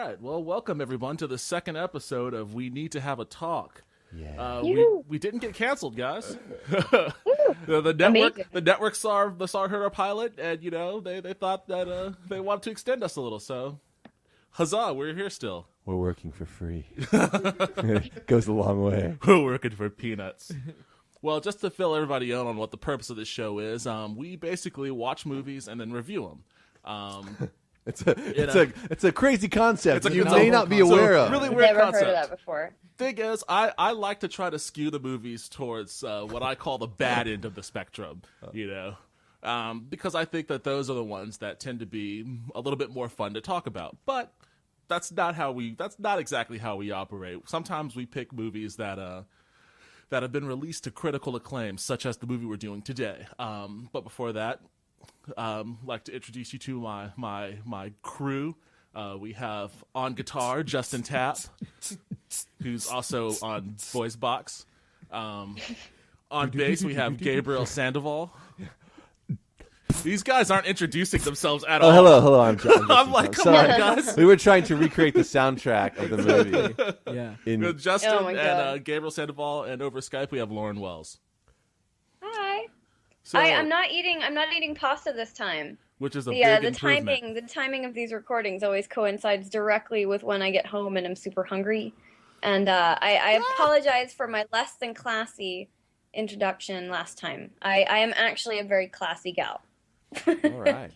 right. Well, welcome everyone to the second episode of We Need to Have a Talk. Yeah. We didn't get canceled, guys. the network saw heard our pilot, and they thought that they wanted to extend us a little. So, huzzah! We're here still. We're working for free. It goes a long way. We're working for peanuts. Well, just to fill everybody in on what the purpose of this show is, we basically watch movies and then review them. It's a crazy concept It's you may not be aware of. Really weird Never concept. heard of that before. Thing is, I like to try to skew the movies towards what I call the bad end of the spectrum, because I think that those are the ones that tend to be a little bit more fun to talk about. But that's not exactly how we operate. Sometimes we pick movies that have been released to critical acclaim, such as the movie we're doing today. But before that, like to introduce you to my crew. We have on guitar Justin Tapp, who's also on voice box. On bass we have Gabriel Sandoval. These guys aren't introducing themselves at all. Hello, I'm John. I'm like, come on, guys. We were trying to recreate the soundtrack of the movie. Yeah. With Justin Oh my God. and Gabriel Sandoval, and over Skype we have Lauren Wells. Hi. So, I'm not eating pasta this time. which is a big The improvement. timing of these recordings always coincides directly with when I get home and I'm super hungry. And I apologize for my less than classy introduction last time. I am actually a very classy gal. All right.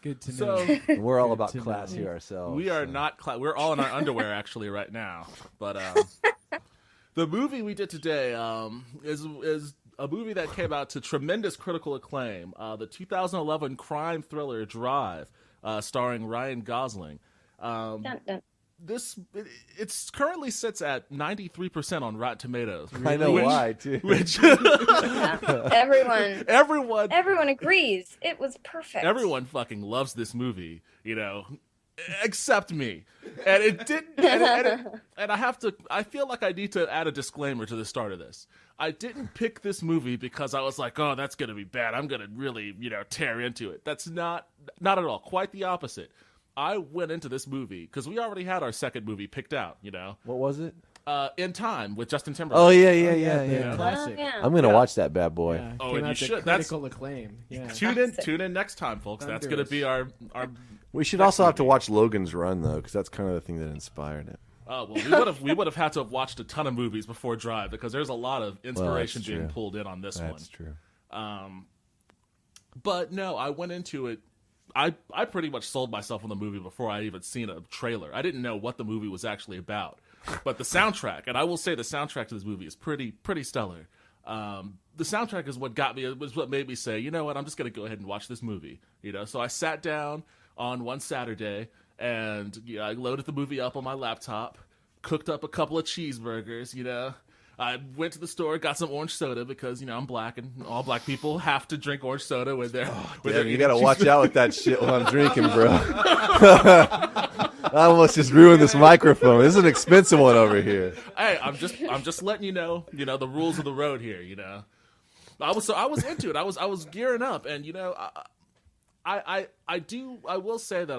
Good to know. So We're all about Good to class know. here ourselves. we are not. We're all in our underwear actually right now. But the movie we did today is a movie that came out to tremendous critical acclaim. The 2011 crime thriller Drive, starring Ryan Gosling. Dun, dun. It's currently sits at 93% on Rotten Tomatoes. I know why, too. Which Yeah. Everyone agrees. It was perfect. everyone fucking loves this movie, except me. And it didn't. And I feel like I need to add a disclaimer to the start of this. I didn't pick this movie because I was like, oh, that's going to be bad. I'm going to really, tear into it. That's not at all. Quite the opposite. I went into this movie because we already had our second movie picked out, What was it? In Time with Justin Timberlake. Oh, yeah. The classic. Oh, yeah. I'm going to Yeah. watch that bad boy. Yeah, Oh, came and you out to should. critical acclaim. Yeah. Tune in next time, folks. That's going to be our We should Next also have to movie. watch Logan's Run, though, because that's kind of the thing that inspired it. we would have had to have watched a ton of movies before Drive because there's a lot of inspiration that's being true. pulled in on this That's one. true. But no, I went into it. I pretty much sold myself on the movie before I even seen a trailer. I didn't know what the movie was actually about. But the soundtrack, and I will say the soundtrack to this movie is pretty stellar. The soundtrack is what got me. It was what made me say, you know what, I'm just going to go ahead and watch this movie. So I sat down on one Saturday and I loaded the movie up on my laptop, cooked up a couple of cheeseburgers. I went to the store, got some orange soda because I'm black and all black people have to drink orange soda when they're Damn, you got to watch out with that shit while I'm drinking, bro. I almost just ruined this microphone. This is an expensive one over here. Hey, I'm just letting you know the rules of the road here. I was into it. I was gearing up, and I will say that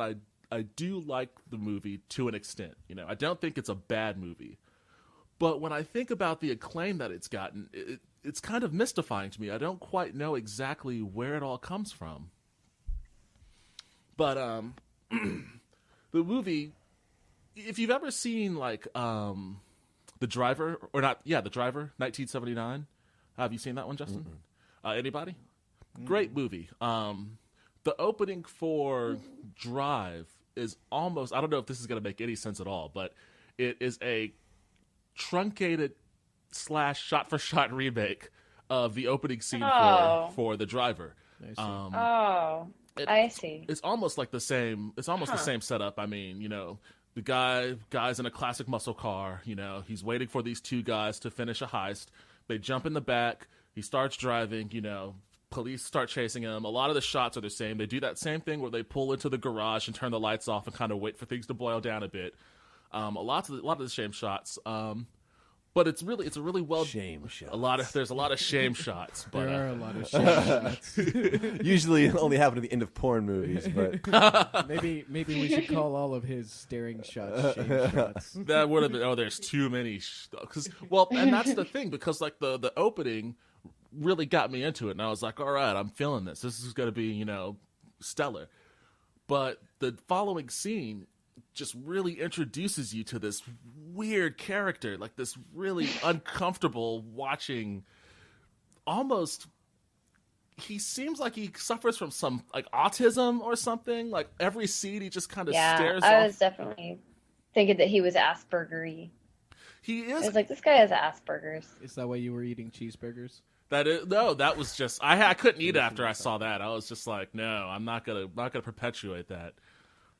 I do like the movie to an extent. I don't think it's a bad movie, but when I think about the acclaim that it's gotten, it's kind of mystifying to me. I don't quite know exactly where it all comes from. But the movie, if you've ever seen The Driver, or not, yeah, The Driver, 1979. Have you seen that one, Justin? Anybody? Great movie. The opening for Drive is almost, I don't know if this is going to make any sense at all, but it is a truncated / shot-for-shot remake of the opening scene for The Driver. I see. It's almost like the same. It's almost the same setup. I mean, the guy's in a classic muscle car. He's waiting for these two guys to finish a heist. They jump in the back. He starts driving. Police start chasing him. A lot of the shots are the same. They do that same thing where they pull into the garage and turn the lights off and kind of wait for things to boil down a bit. A lot of the same shots. But it's a really well Shame shots. There's a lot of shame shots. But There are a lot of shame shots. Usually it only happen at the end of porn movies, but Maybe we should call all of his staring shots shame shots. that would have been. Oh, there's too many. And that's the thing, because like the opening really got me into it, and I was like, all right, I'm feeling this. This is going to be stellar. But the following scene just really introduces you to this weird character, like this really uncomfortable watching. Almost, he seems like he suffers from some like autism or something. Like every scene, he just kind of stares. I off. was definitely thinking that he was Asperger-y. He I is. was like, this guy has Asperger's. Is that why you were eating cheeseburgers? That was just I couldn't eat it after I saw that. I was just like, no, I'm not gonna perpetuate that.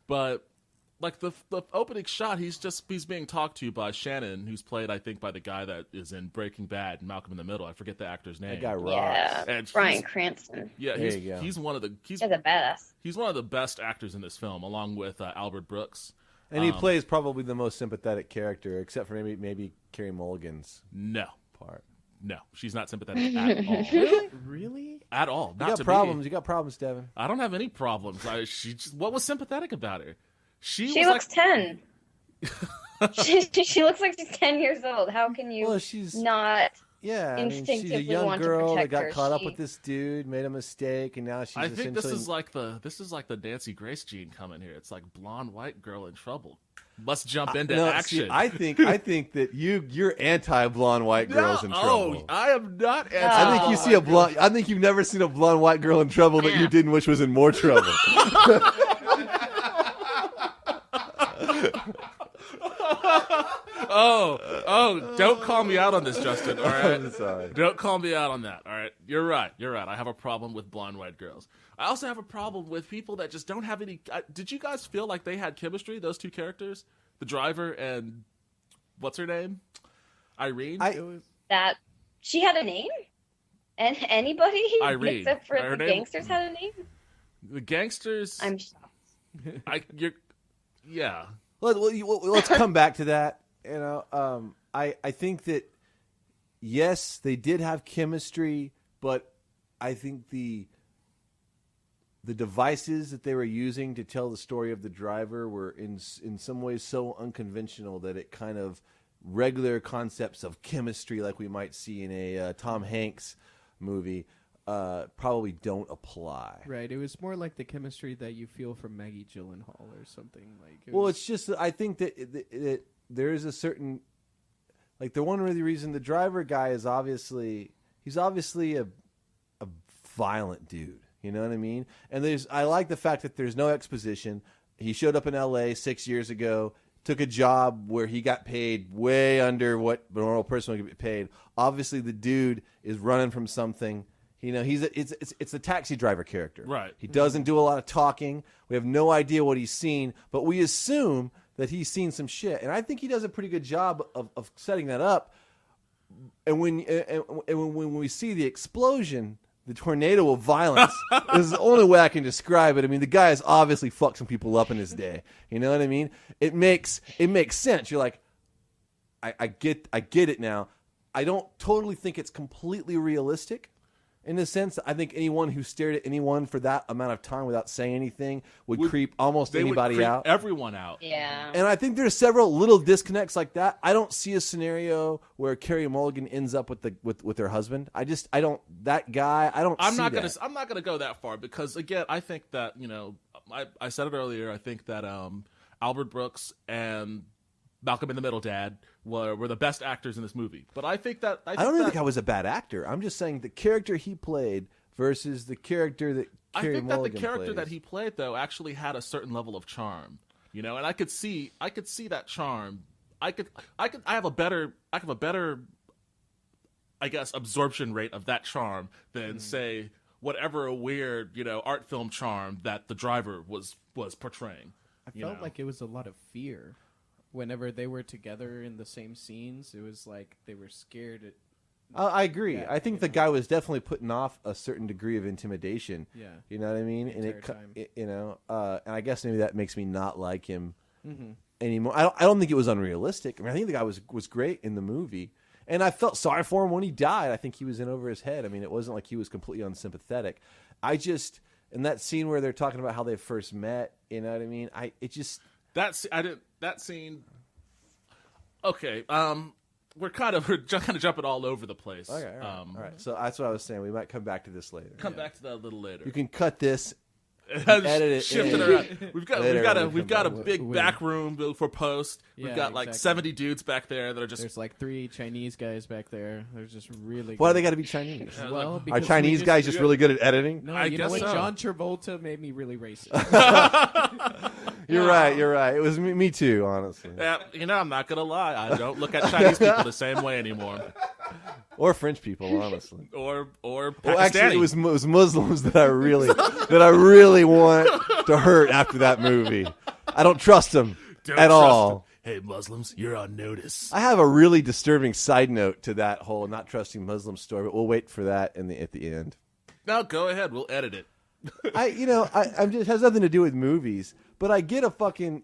But like the opening shot, he's being talked to by Shannon, who's played, I think, by the guy that is in Breaking Bad and Malcolm in the Middle. I forget the actor's name. that guy rocks. Yeah, And Bryan Cranston. Yeah, There you go. he's one of the He's a badass. he's one of the best actors in this film, along with Albert Brooks. And he plays probably the most sympathetic character, except for maybe Carey Mulligan's No, part. no, she's not sympathetic at all. Really? At all. Not You to got problems. me. You got problems, Devin. I don't have any problems. What was sympathetic about her? She She was looks like, 10. she looks like she's 10 years old. How can you Well, she's not? yeah. I mean, she's a instinctively young want to girl that protect got her. caught up She- with this dude, made a mistake, and now she's I think this essentially. is like the Nancy Grace gene coming here. It's like blonde white girl in trouble. Let's jump into No, action. see, I think that you're anti blonde white girls in trouble. Oh, I am not. Anti- I think you see a blonde. I think you've never seen a blonde white girl in trouble that you didn't wish was in more trouble. Oh, don't call me out on this, Justin. All right, I'm sorry. don't call me out on that. All right, you're right. I have a problem with blonde white girls. I also have a problem with people that just don't have any. Did you guys feel like they had chemistry? Those two characters, the driver and what's her name, Irene. That she had a name? And anybody Irene. except for Her the name- gangsters had a name? The gangsters. I'm shocked. Yeah. Let's come back to that. I think that yes, they did have chemistry, but I think the devices that they were using to tell the story of the driver were in some ways so unconventional that it kind of regular concepts of chemistry like we might see in a Tom Hanks movie probably don't apply. Right. It was more like the chemistry that you feel from Maggie Gyllenhaal or something like. Well, it's just that I think that there is a certain, like, the one really reason the driver guy is obviously a violent dude. You know what I mean? And I like the fact that there's no exposition. He showed up in L.A. 6 years ago, took a job where he got paid way under what a normal person would get paid. Obviously, the dude is running from something. You know, it's a taxi driver character. Right. He doesn't do a lot of talking. We have no idea what he's seen, but we assume that he's seen some shit. And I think he does a pretty good job of setting that up. And when we see the explosion, the tornado of violence, is the only way I can describe it. I mean, the guy has obviously fucked some people up in his day. You know what I mean? It makes sense. You're like, I get it now. I don't totally think it's completely realistic. In a sense, I think anyone who stared at anyone for that amount of time without saying anything would creep almost anybody creep out. Everyone out. Yeah. And I think there's several little disconnects like that. I don't see a scenario where Carey Mulligan ends up with her husband. I don't that guy. I don't. I'm see not that. gonna go that far because again, I think that I said it earlier. I think that Albert Brooks and Malcolm in the Middle dad were the best actors in this movie. But I think that I don't think I was a bad actor. I'm just saying the character he played versus the character that Carey I think that the Mulligan character plays. that he played though actually had a certain level of charm, and I could see that charm. I have a better, I guess, absorption rate of that charm than say whatever weird, art film charm that the driver was portraying. I felt like it was a lot of fear. Whenever they were together in the same scenes, it was like they were scared. I agree. Yeah, I think the guy was definitely putting off a certain degree of intimidation. Yeah. You know what I mean? The And entire time. and I guess maybe that makes me not like him anymore. I don't think it was unrealistic. I mean, I think the guy was great in the movie. And I felt sorry for him when he died. I think he was in over his head. I mean, it wasn't like he was completely unsympathetic. In that scene where they're talking about how they first met, you know what I mean? That scene. Okay, we're kind of jumping all over the place. Okay, all right. So that's what I was saying. We might come back to this later. Come back to that a little later. You can cut this. Edit it. Shift it around. We've got a big Wait. back room for post. We've Yeah, got like exactly. 70 dudes back there that are just. There's like 3 Chinese guys back there. They're just really. Why do they good. got to be Chinese? Well, Are because Chinese we guys just really good at editing? No, I you know guess what? so. John Travolta made me really racist. You're right. It was me too, honestly. Yeah, I'm not gonna lie. I don't look at Chinese people the same way anymore, Or French people, honestly. or Pakistani. Well, actually, it was Muslims that I really want to hurt after that movie. I don't trust them Don't at trust all. them. Hey, Muslims, you're on notice. I have a really disturbing side note to that whole not trusting Muslim story, but we'll wait for that at the end. No, go ahead. We'll edit it. I'm just has nothing to do with movies, but I get a fucking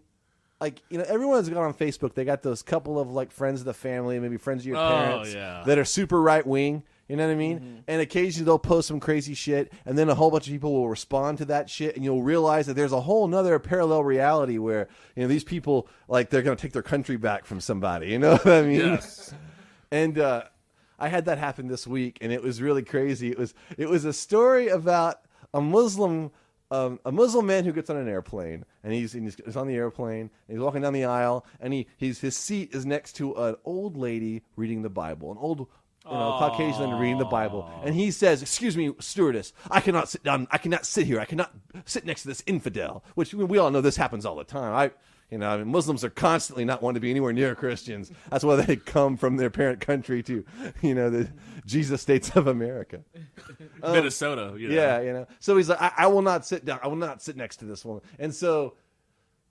everyone's got on Facebook. They got those couple of like friends of the family, maybe friends of your parents that are super right wing. You know what I mean? Mm-hmm. And occasionally they'll post some crazy shit, and then a whole bunch of people will respond to that shit, and you'll realize that there's a whole nother parallel reality where these people like they're going to take their country back from somebody. You know what I mean? Yes. And I had that happen this week, and it was really crazy. It was a story about a Muslim man who gets on an airplane, and he's on the airplane, and he's walking down the aisle, and his seat is next to an old lady reading the Bible, an old Caucasian lady reading the Bible, and he says, "Excuse me, stewardess, I cannot sit down. I cannot sit here. I cannot sit next to this infidel." Which we all know this happens all the time. Muslims are constantly not wanting to be anywhere near Christians. That's why they come from their parent country to, the Jesus states of America. Minnesota. Yeah. So he's like, I will not sit down. I will not sit next to this woman. And so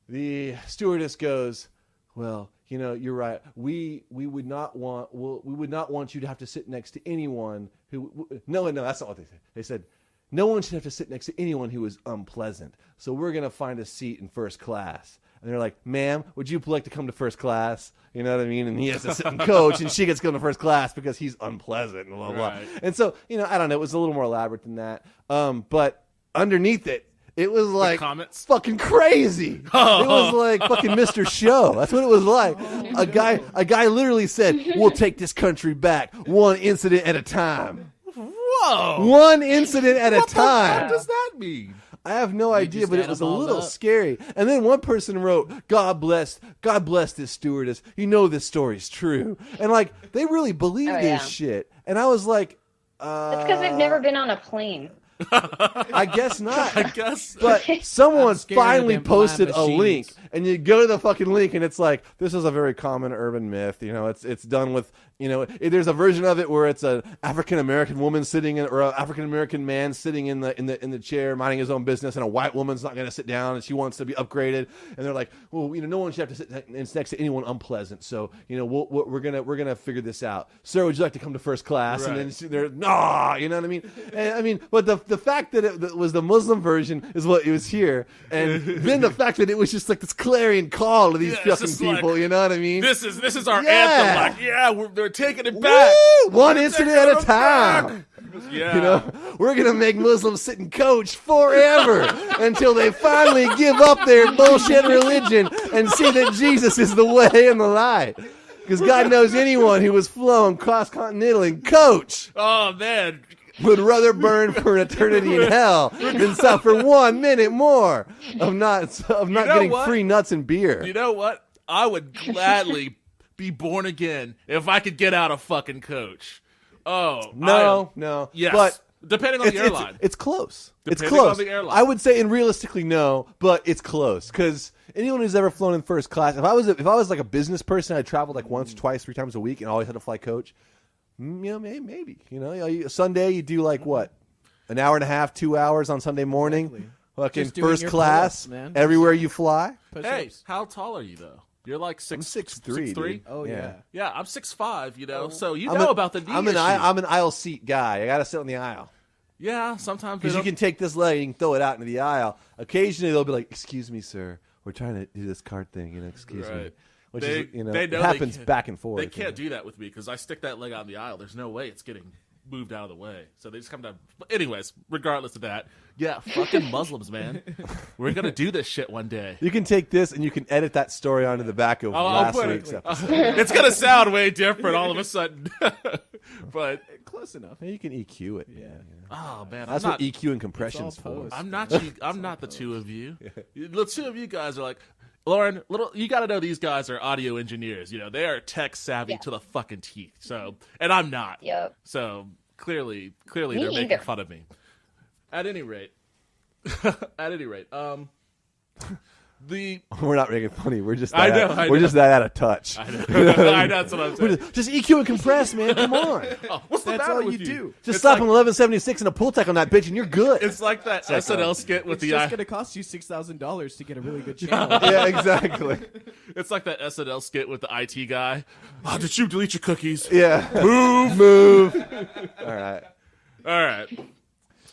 the stewardess goes, "Well, you're right. We would not want you to have to sit next to anyone who. No, that's not what they said. They said, no one should have to sit next to anyone who is unpleasant. So we're going to find a seat in first class." And they're like, "Ma'am, would you like to come to first class?" You know what I mean? And he has to sit in coach, and she gets to come to first class because he's unpleasant and blah, blah, Right. blah. And so, I don't know. It was a little more elaborate than that. But underneath it, it was like comments? fucking crazy. It was like fucking Mr. Show. That's what it was like. A guy literally said, "We'll take this country back one incident at a time." Whoa! One incident at a time. What does that mean? I have no idea, just but add it was a them all little up. scary. And then one person wrote, God bless this stewardess. This story's true." And they really believe this shit. And I was like, That's because they've never been on a plane. I guess not. I guess. But someone I'm scared of finally them posted a flying link, machines. and you go to the fucking link, and it's like, this is a very common urban myth. It's done with, there's a version of it where it's an African American woman sitting or an African American man sitting in the chair minding his own business, and a white woman's not going to sit down, and she wants to be upgraded, and they're like, well, no one should have to sit next to anyone unpleasant. So we're gonna figure this out. Sir, would you like to come to first class? Right. And then they're you know what I mean? And, but the fact that it was the Muslim version is what it was here, and then the fact that it was just like this clarion call to these Yeah, it's fucking just people. like, you know what I mean? This is our Yeah. anthem. They're taking it back. Woo! One incident at a time. Yeah. We're gonna make Muslims sit in coach forever until they finally give up their bullshit religion and see that Jesus is the way and the light. Because God knows anyone who was flown cross-continental in coach Oh man. would rather burn for an eternity in hell than suffer 1 minute more of not getting what? free nuts and beer. You know what? I would gladly be born again if I could get out of fucking coach. Oh No. Yes. But depending on the airline. It's close. It's Depending close. on the airline. I would say, and realistically, no, but it's close. Because anyone who's ever flown in first class, if I was like a business person, I traveled like once, twice, 3 times a week, and always had to fly coach. Maybe. Sunday you do like what, an hour and a half, 2 hours on Sunday morning, Exactly. fucking Just doing first your class, pull-ups, man. everywhere you fly. Hey, how tall are you though? You're like 6'3". dude. Oh Yeah. yeah. Yeah, I'm 6'5", so you I'm know a- about the knee I'm issue. an aisle seat guy. I got to sit on the aisle. Yeah, sometimes they Because you don't- can take this leg, you can throw it out into the aisle. Occasionally they'll be like, "Excuse me, sir, we're trying to do this card thing. Excuse me." Right. which They- is, they it know happens they back and forth. They can't do that with me because I stick that leg out in the aisle. There's no way it's getting moved out of the way. So they just come down. But anyways, regardless of that, yeah, fucking Muslims, man. We're going to do this shit one day. You can take this and you can edit that story onto the back of I'll last put week's it. episode. It's going to sound way different all of a sudden. But, Close enough. Yeah, you can EQ it. Yeah. oh, man. That's I'm what not, EQ and compression's It's all for. post. I'm not the two of you. The two of you guys are like, Lauren, you got to know these guys are audio engineers. They are tech savvy to the fucking teeth. So, and I'm not. Yep. So clearly they're Me making either. fun of me. At any rate, the We're not making funny. We're just I that know, we're just that out of touch. I know, I know that's what I'm saying. Just EQ and compress, man. Come on. Oh, what's the That's matter all with you do. Just It's slap like- an 1176 and a pull tech on that bitch, and you're good. It's like that SNL skit with It's the just going to cost you $6,000 to get a really good channel. Yeah, exactly. It's like that SNL skit with the IT guy. Oh, did you delete your cookies? Yeah. Move. All right. All right.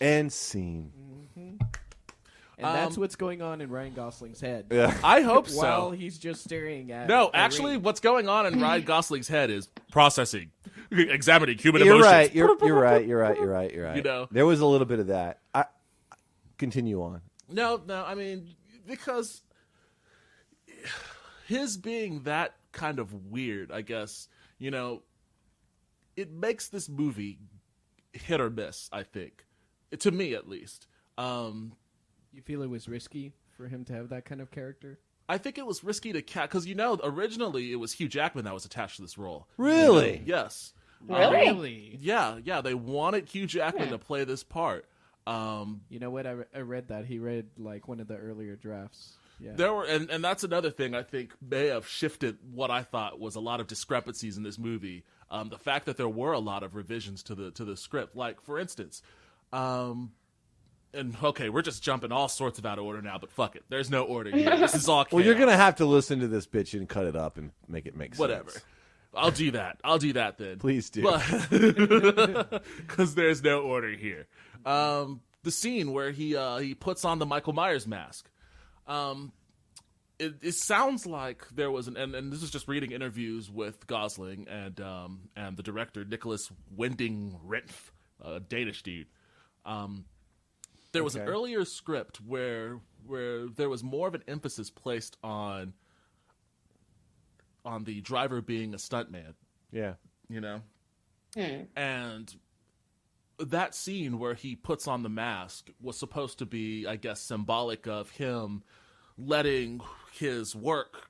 And scene. And that's what's going on in Ryan Gosling's head. Yeah. I hope While so. he's just staring at No, a actually, ring. what's going on in Ryan Gosling's head is processing, examining human You're emotions. right. You're right. You're right. You know. There was a little bit of that. Continue on. No, I mean, because his being that kind of weird, I guess, it makes this movie hit or miss, I think. To me, at least. You feel it was risky for him to have that kind of character? I think it was risky to cast, because, originally it was Hugh Jackman that was attached to this role. Really? Yes. Really? Yeah, they wanted Hugh Jackman to play this part. You know what? I read that. He read, like, one of the earlier drafts. Yeah. There were, and that's another thing I think may have shifted what I thought was a lot of discrepancies in this movie. The fact that there were a lot of revisions to the script, like for instance, and okay, we're just jumping all sorts of out of order now, but fuck it, there's no order here. This is all chaos. Well, you're gonna have to listen to this bitch and cut it up and make it make whatever. sense. I'll do that then. Please do. Because there's no order here. The scene where he puts on the Michael Myers mask. It sounds like there was and this is just reading interviews with Gosling and the director Nicholas Winding Refn, a Danish dude. There was an earlier script where there was more of an emphasis placed on the driver being a stuntman. Yeah. And that scene where he puts on the mask was supposed to be, I guess, symbolic of him letting his work,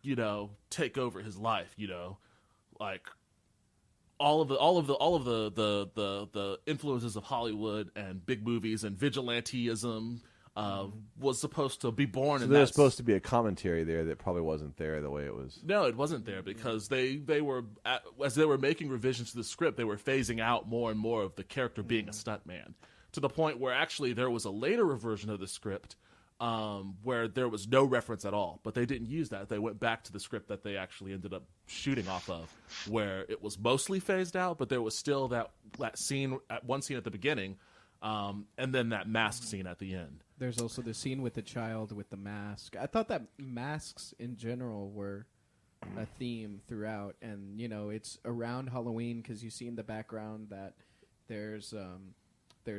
take over his life, like all of the influences of Hollywood and big movies and vigilanteism was supposed to be born So in there's that. supposed to be a commentary there that probably wasn't there the way it was. No, it wasn't there because they were as they were making revisions to the script, they were phasing out more and more of the character being a stuntman, to the point where actually there was a later version of the script where there was no reference at all, but they didn't use that. They went back to the script that they actually ended up shooting off of, where it was mostly phased out, but there was still that scene, one scene at the beginning, and then that mask scene at the end. There's also the scene with the child with the mask. I thought that masks in general were a theme throughout, and it's around Halloween because you see in the background that there's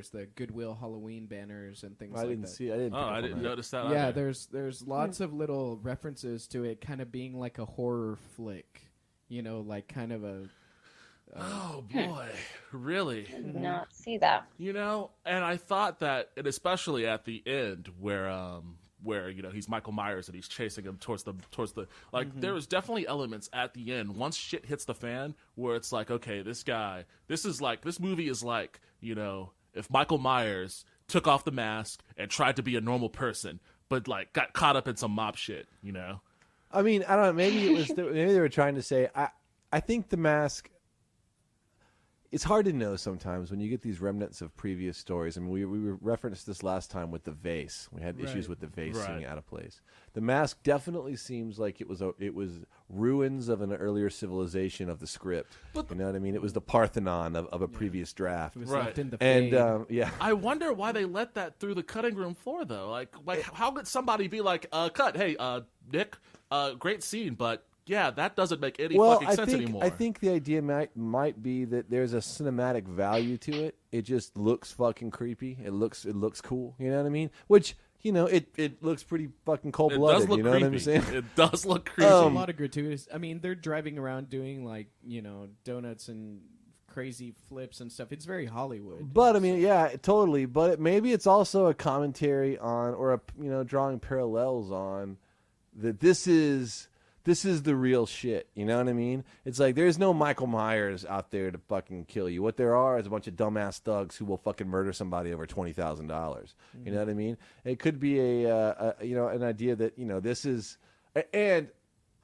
the Goodwill Halloween banners and things I like didn't that. see. I didn't. Pick Oh, up I on didn't that. notice that. Yeah, either. there's lots of little references to it, kind of being like a horror flick. Like kind of a. Oh boy, really? Did not see that. And I thought that, and especially at the end where he's Michael Myers and he's chasing him towards the there was definitely elements at the end once shit hits the fan where it's like, okay, this movie is like, if Michael Myers took off the mask and tried to be a normal person, but like got caught up in some mob shit, I mean, I don't know. Maybe it was. Maybe they were trying to say. I think the mask. It's hard to know sometimes when you get these remnants of previous stories. I mean, we referenced this last time with the vase. We had issues with the vase seeming out of place. The mask definitely seems like it was ruins of an earlier civilization of the script. You know what I mean? It was the Parthenon of a previous draft. It was Right. left in the And fade. yeah, I wonder why they let that through the cutting room floor though. Like how could somebody be like, cut, hey, Nick, great scene, but yeah, that doesn't make any fucking sense anymore. I think the idea might be that there's a cinematic value to it. It just looks fucking creepy. It looks cool. You know what I mean? Which, you know, it looks pretty fucking cold blooded. You know creepy. what I'm saying? It does look creepy. There's a lot of gratuitous. I mean, they're driving around doing like, you know, donuts and crazy flips and stuff. It's very Hollywood. But I mean, yeah, totally. But maybe it's also a commentary on, or drawing parallels on that this is the real shit. You know what I mean? It's like there's no Michael Myers out there to fucking kill you. What there are is a bunch of dumbass thugs who will fucking murder somebody over $20,000. You know what I mean? It could be an idea that, you know, this is and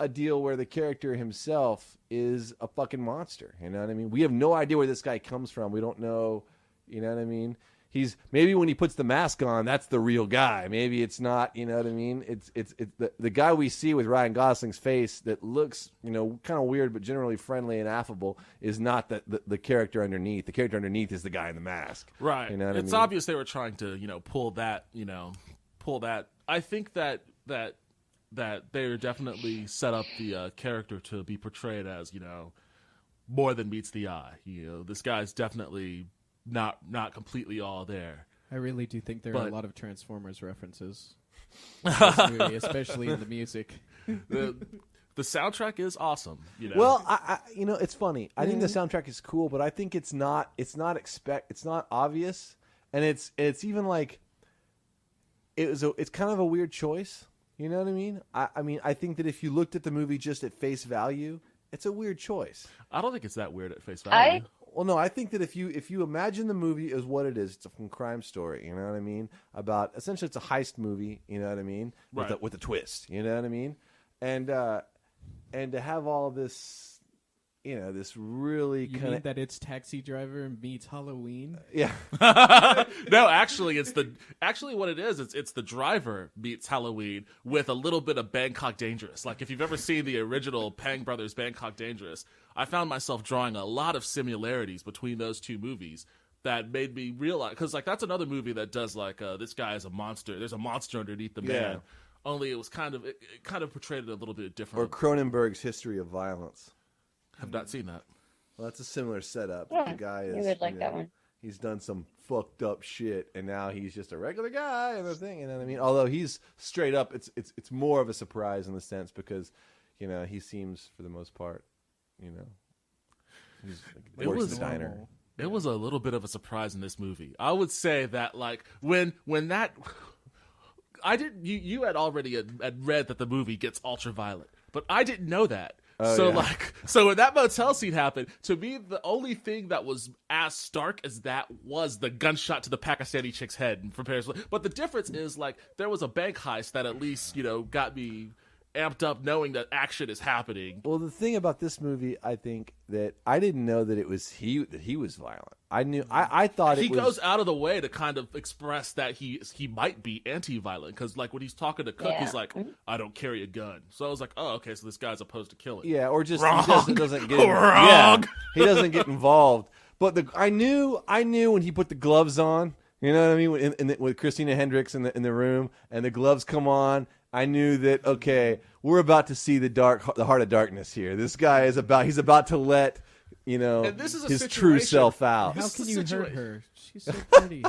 a deal where the character himself is a fucking monster. You know what I mean? We have no idea where this guy comes from. We don't know. You know what I mean? Maybe when he puts the mask on, that's the real guy. Maybe it's not. You know what I mean? It's the guy we see with Ryan Gosling's face that looks, you know, kind of weird but generally friendly and affable is not the character underneath. The character underneath is the guy in the mask. Right. You know what I mean? It's obvious they were trying to, you know, pull that. I think that they definitely set up the character to be portrayed as, you know, more than meets the eye. You know, this guy's definitely not completely all there. I really do think there are a lot of Transformers references in the this movie, especially in the music. The soundtrack is awesome. You know? Well, I you know, it's funny. I think the soundtrack is cool, but I think it's not obvious, and it's even like it's kind of a weird choice. You know what I mean? I mean, I think that if you looked at the movie just at face value, it's a weird choice. I don't think it's that weird at face value. Well, no, I think that if you imagine the movie as what it is, it's a fucking crime story. You know what I mean? About essentially, it's a heist movie. You know what I mean? Right. With a twist. You know what I mean? And to have all this, you know, this really You kind mean that it's Taxi Driver meets Halloween? yeah. No, actually, what it is. It's the driver meets Halloween with a little bit of Bangkok Dangerous. Like if you've ever seen the original Pang Brothers Bangkok Dangerous, I found myself drawing a lot of similarities between those two movies that made me realize, because like that's another movie that does like this guy is a monster. There's a monster underneath the man. Yeah. Only it was it kind of portrayed it a little bit different. Or Cronenberg's History of Violence. Have not seen that. Well, that's a similar setup. Yeah, the guy is. you would like that one. He's done some fucked up shit, and now he's just a regular guy and everything. You know what I mean? Although he's straight up, it's more of a surprise in the sense because, you know, he seems for the most part, you know, he works in the diner. It was a little bit of a surprise in this movie. I would say that like when that I didn't you had already had read that the movie gets ultra violent, but I didn't know that. So when that motel scene happened, to me the only thing that was as stark as that was the gunshot to the Pakistani chick's head from Paris. But the difference is like there was a bank heist that at least, you know, got me amped up knowing that action is happening. Well, the thing about this movie, I think that I didn't know that it was he was violent. I knew I thought he it was, goes out of the way to kind of express that he might be anti-violent because like when he's talking to Cook, he's like, I don't carry a gun. So I was like, oh, okay, so this guy's opposed to killing. Yeah, or just Wrong. he doesn't get Wrong. Yeah, he doesn't get involved. But I knew when he put the gloves on. You know what I mean? With Christina Hendricks in the room, and the gloves come on, I knew that okay, we're about to see the heart of darkness here. This guy he's about to let, you know, his true self out. How can you hurt her? She's so pretty.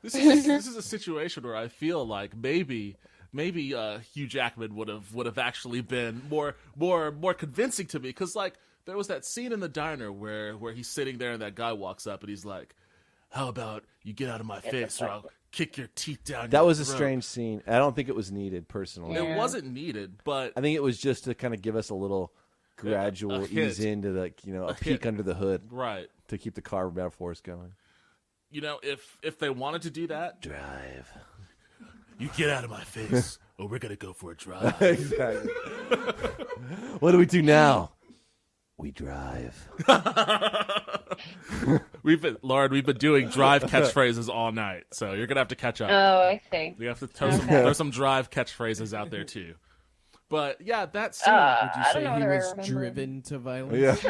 This is a situation where I feel like maybe Hugh Jackman would have actually been more convincing to me because like there was that scene in the diner where he's sitting there and that guy walks up and he's like, how about you get out of my face or I'll kick your teeth down. That was a throat. strange scene. I don't think it was needed personally. Yeah. It wasn't needed, but I think it was just to kind of give us a little gradual ease into like, you know, a peek under the hood, right, to keep the car metaphors going. You know, if they wanted to do that, Drive. You get out of my face, or we're gonna go for a drive. Exactly. What do we do now? We drive. We've been doing drive catchphrases all night, so you're gonna have to catch up. Oh, I see. You have to throw some drive catchphrases out there too. But yeah, that scene. Would you I don't know say he whether I was remember. driven to violence?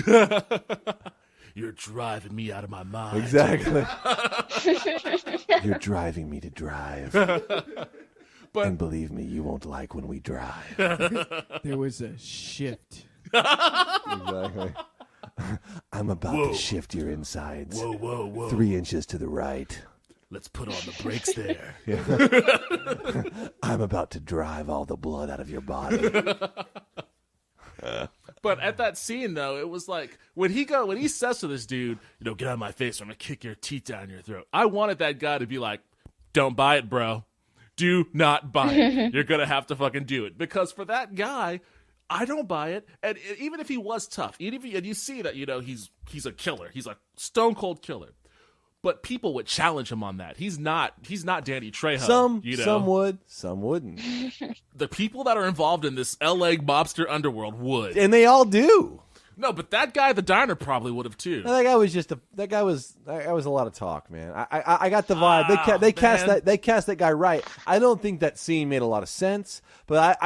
Yeah, You're driving me out of my mind. exactly. You're driving me to drive. But And believe me, you won't like when we drive. There was a shift. Exactly. I'm about to shift your insides. whoa. 3 inches to the right. Let's put on the brakes there. I'm about to drive all the blood out of your body. But at that scene, though, it was like when he says to this dude, get out of my face, or I'm gonna kick your teeth down your throat. I wanted that guy to be like, "Don't buy it, bro. Do not buy it. You're gonna have to fucking do it." Because for that guy, I don't buy it. And even if he was tough, and you see that he's a killer, he's a stone cold killer. But people would challenge him on that. He's not Danny Trejo. Some would, some wouldn't. The people that are involved in this LA mobster underworld would. And they all do. No, but that guy at the diner probably would have too. No, that guy was a lot of talk, man. I got the vibe. They cast that guy right. I don't think that scene made a lot of sense, but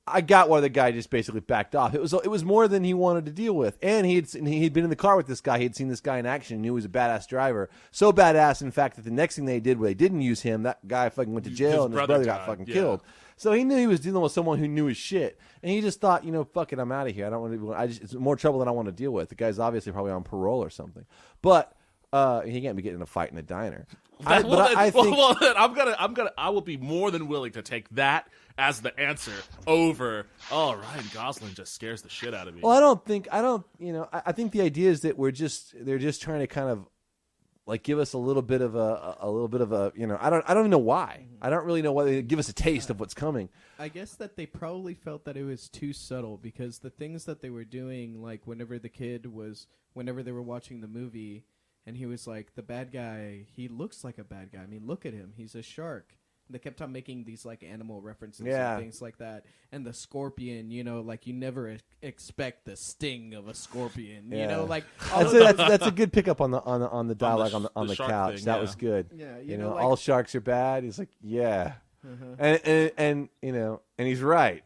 I got why the guy just basically backed off. It was more than he wanted to deal with, and he'd been in the car with this guy. He'd seen this guy in action, knew he was a badass driver. So badass, in fact, that the next thing they did, where they didn't use him, that guy fucking went to jail, and his brother got fucking killed. So he knew he was dealing with someone who knew his shit, and he just thought, fuck it, I'm out of here. I don't want to. It's more trouble than I want to deal with. The guy's obviously probably on parole or something, but he can't be getting in a fight in a diner. I will be more than willing to take that as the answer over, Ryan Gosling just scares the shit out of me. Well, I think the idea is that they're just trying to kind of like give us a little bit of a I don't even know why. I don't really know why they give us a taste of what's coming. I guess that they probably felt that it was too subtle because the things that they were doing, like whenever they were watching the movie and he was like, the bad guy, he looks like a bad guy. I mean, look at him. He's a shark. They kept on making these like animal references and things like that. And the scorpion, like you never expect the sting of a scorpion. Like that's a good pickup on the dialogue on the couch. Thing, that was good. Yeah, like, all sharks are bad. He's like, yeah, and he's right.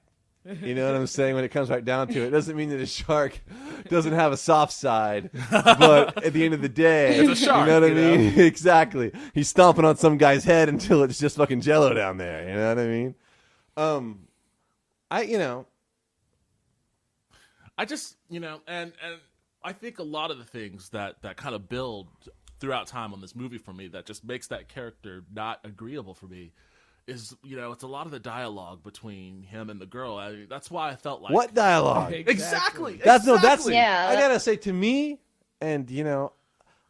You know what I'm saying? When it comes right down to it, it doesn't mean that a shark doesn't have a soft side, but at the end of the day, it's a shark. You know what I mean? Exactly. He's stomping on some guy's head until it's just fucking jello down there. You know what I mean? I just, and I think a lot of the things that kind of build throughout time on this movie for me that just makes that character not agreeable for me is, it's a lot of the dialogue between him and the girl. That's why I felt like... What dialogue? Exactly. That's yeah. I gotta say, to me, and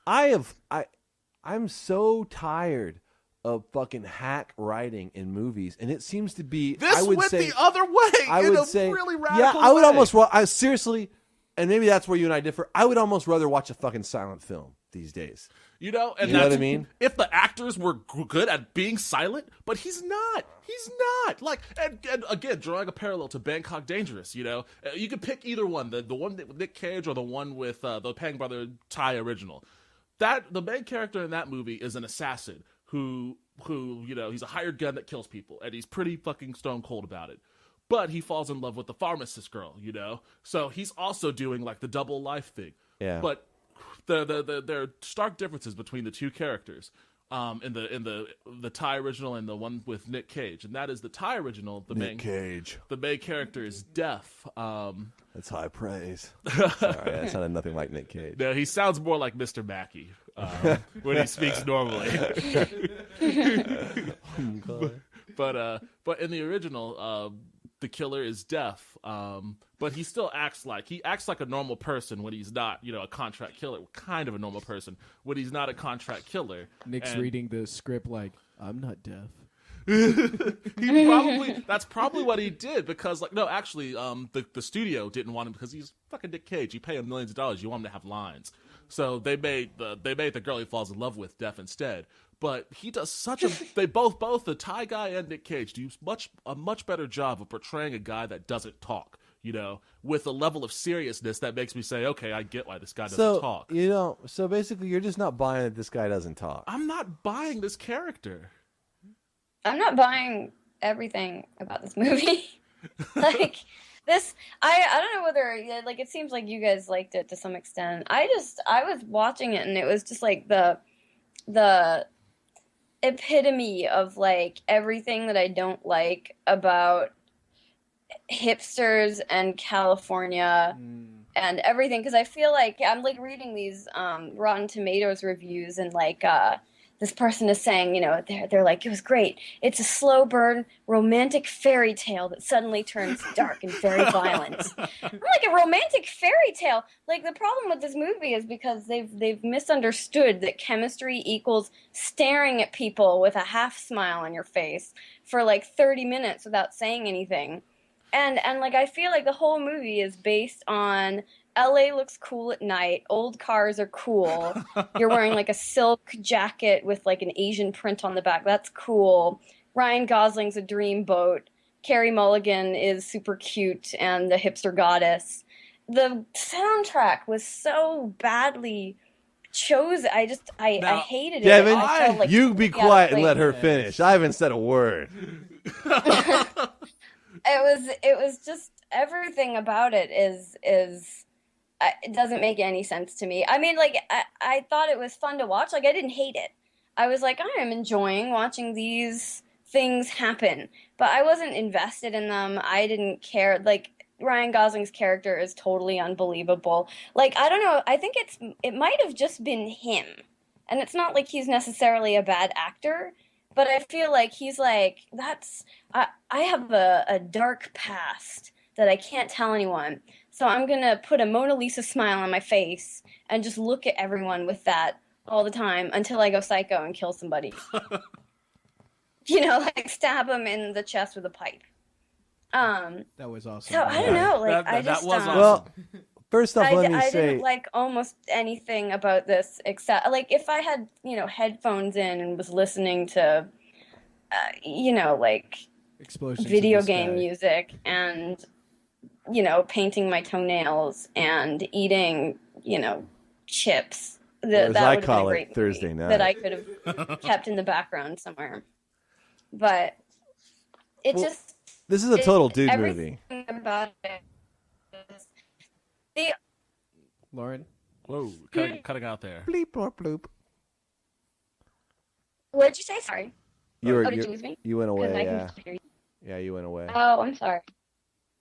I'm so tired of fucking hack writing in movies, and it seems to be. This went the other way. I would say, really radical. I would way. almost. I seriously, and maybe that's where you and I differ. I would almost rather watch a fucking silent film these days. And you know what I mean? If the actors were good at being silent, but he's not. He's not. Like, and again, drawing a parallel to Bangkok Dangerous, you could pick either one, the one with Nick Cage or the one with the Pang brother Thai original. The main character in that movie is an assassin who he's a hired gun that kills people, and he's pretty fucking stone cold about it. But he falls in love with the pharmacist girl, so he's also doing like the double life thing. Yeah. But there are stark differences between the two characters, in the Thai original and the one with Nick Cage, and that is the Thai original. The main character is deaf. That's high praise. Sorry, that sounded nothing like Nick Cage. No, he sounds more like Mr. Mackey when he speaks normally. But in the original, the killer is deaf. But he still acts like a normal person when he's not, a contract killer. Kind of a normal person when he's not a contract killer. Nick's reading the script like, I'm not deaf. That's probably what he did, because the studio didn't want him because he's fucking Nick Cage. You pay him millions of dollars, you want him to have lines. So they made the girl he falls in love with deaf instead. But he does they both the Thai guy and Nick Cage do a much better job of portraying a guy that doesn't talk, with a level of seriousness that makes me say, okay, I get why this guy doesn't talk. So basically you're just not buying that this guy doesn't talk. I'm not buying this character. I'm not buying everything about this movie. Like this, I don't know whether it seems like you guys liked it to some extent. I was watching it and it was just like the epitome of like everything that I don't like about hipsters and California and everything, because I feel like I'm like reading these Rotten Tomatoes reviews, and like this person is saying, you know, they're like, it was great. It's a slow burn romantic fairy tale that suddenly turns dark and very violent. I'm like, a romantic fairy tale? Like, the problem with this movie is because they've misunderstood that chemistry equals staring at people with a half smile on your face for like 30 minutes without saying anything. And like, I feel like the whole movie is based on LA looks cool at night. Old cars are cool. You're wearing like a silk jacket with like an Asian print on the back. That's cool. Ryan Gosling's a dreamboat. Carey Mulligan is super cute and the hipster goddess. The soundtrack was so badly chosen. I hated it. Devin, I felt like you be quiet and let her finish. I haven't said a word. It was just everything about it is it doesn't make any sense to me. I mean, like, I thought it was fun to watch. Like, I didn't hate it. I was like, I am enjoying watching these things happen, but I wasn't invested in them. I didn't care. Like, Ryan Gosling's character is totally unbelievable. Like, I don't know. I think it might have just been him, and it's not like he's necessarily a bad actor. But I feel like he's like, I have a dark past that I can't tell anyone. So I'm going to put a Mona Lisa smile on my face and just look at everyone with that all the time until I go psycho and kill somebody. You know, like stab them in the chest with a pipe. That was awesome. So I don't know. Like, that was awesome. Well, first off, let me I say, didn't like almost anything about this except, like, if I had, you know, headphones in and was listening to, you know, like Explosions in video the game sky. music and, you know, painting my toenails and eating, you know, chips. as That I would have been call a it, great Thursday movie night. that I could have kept in the background somewhere. But it Well, just this is a total dude everything movie. about it is the Lauren? Whoa, cutting out there. Bleep, bloop, bloop. what did you say? Sorry. Did you lose me? You went 'Cause away, I can yeah. still hear you. Yeah, you went away. Oh, I'm sorry.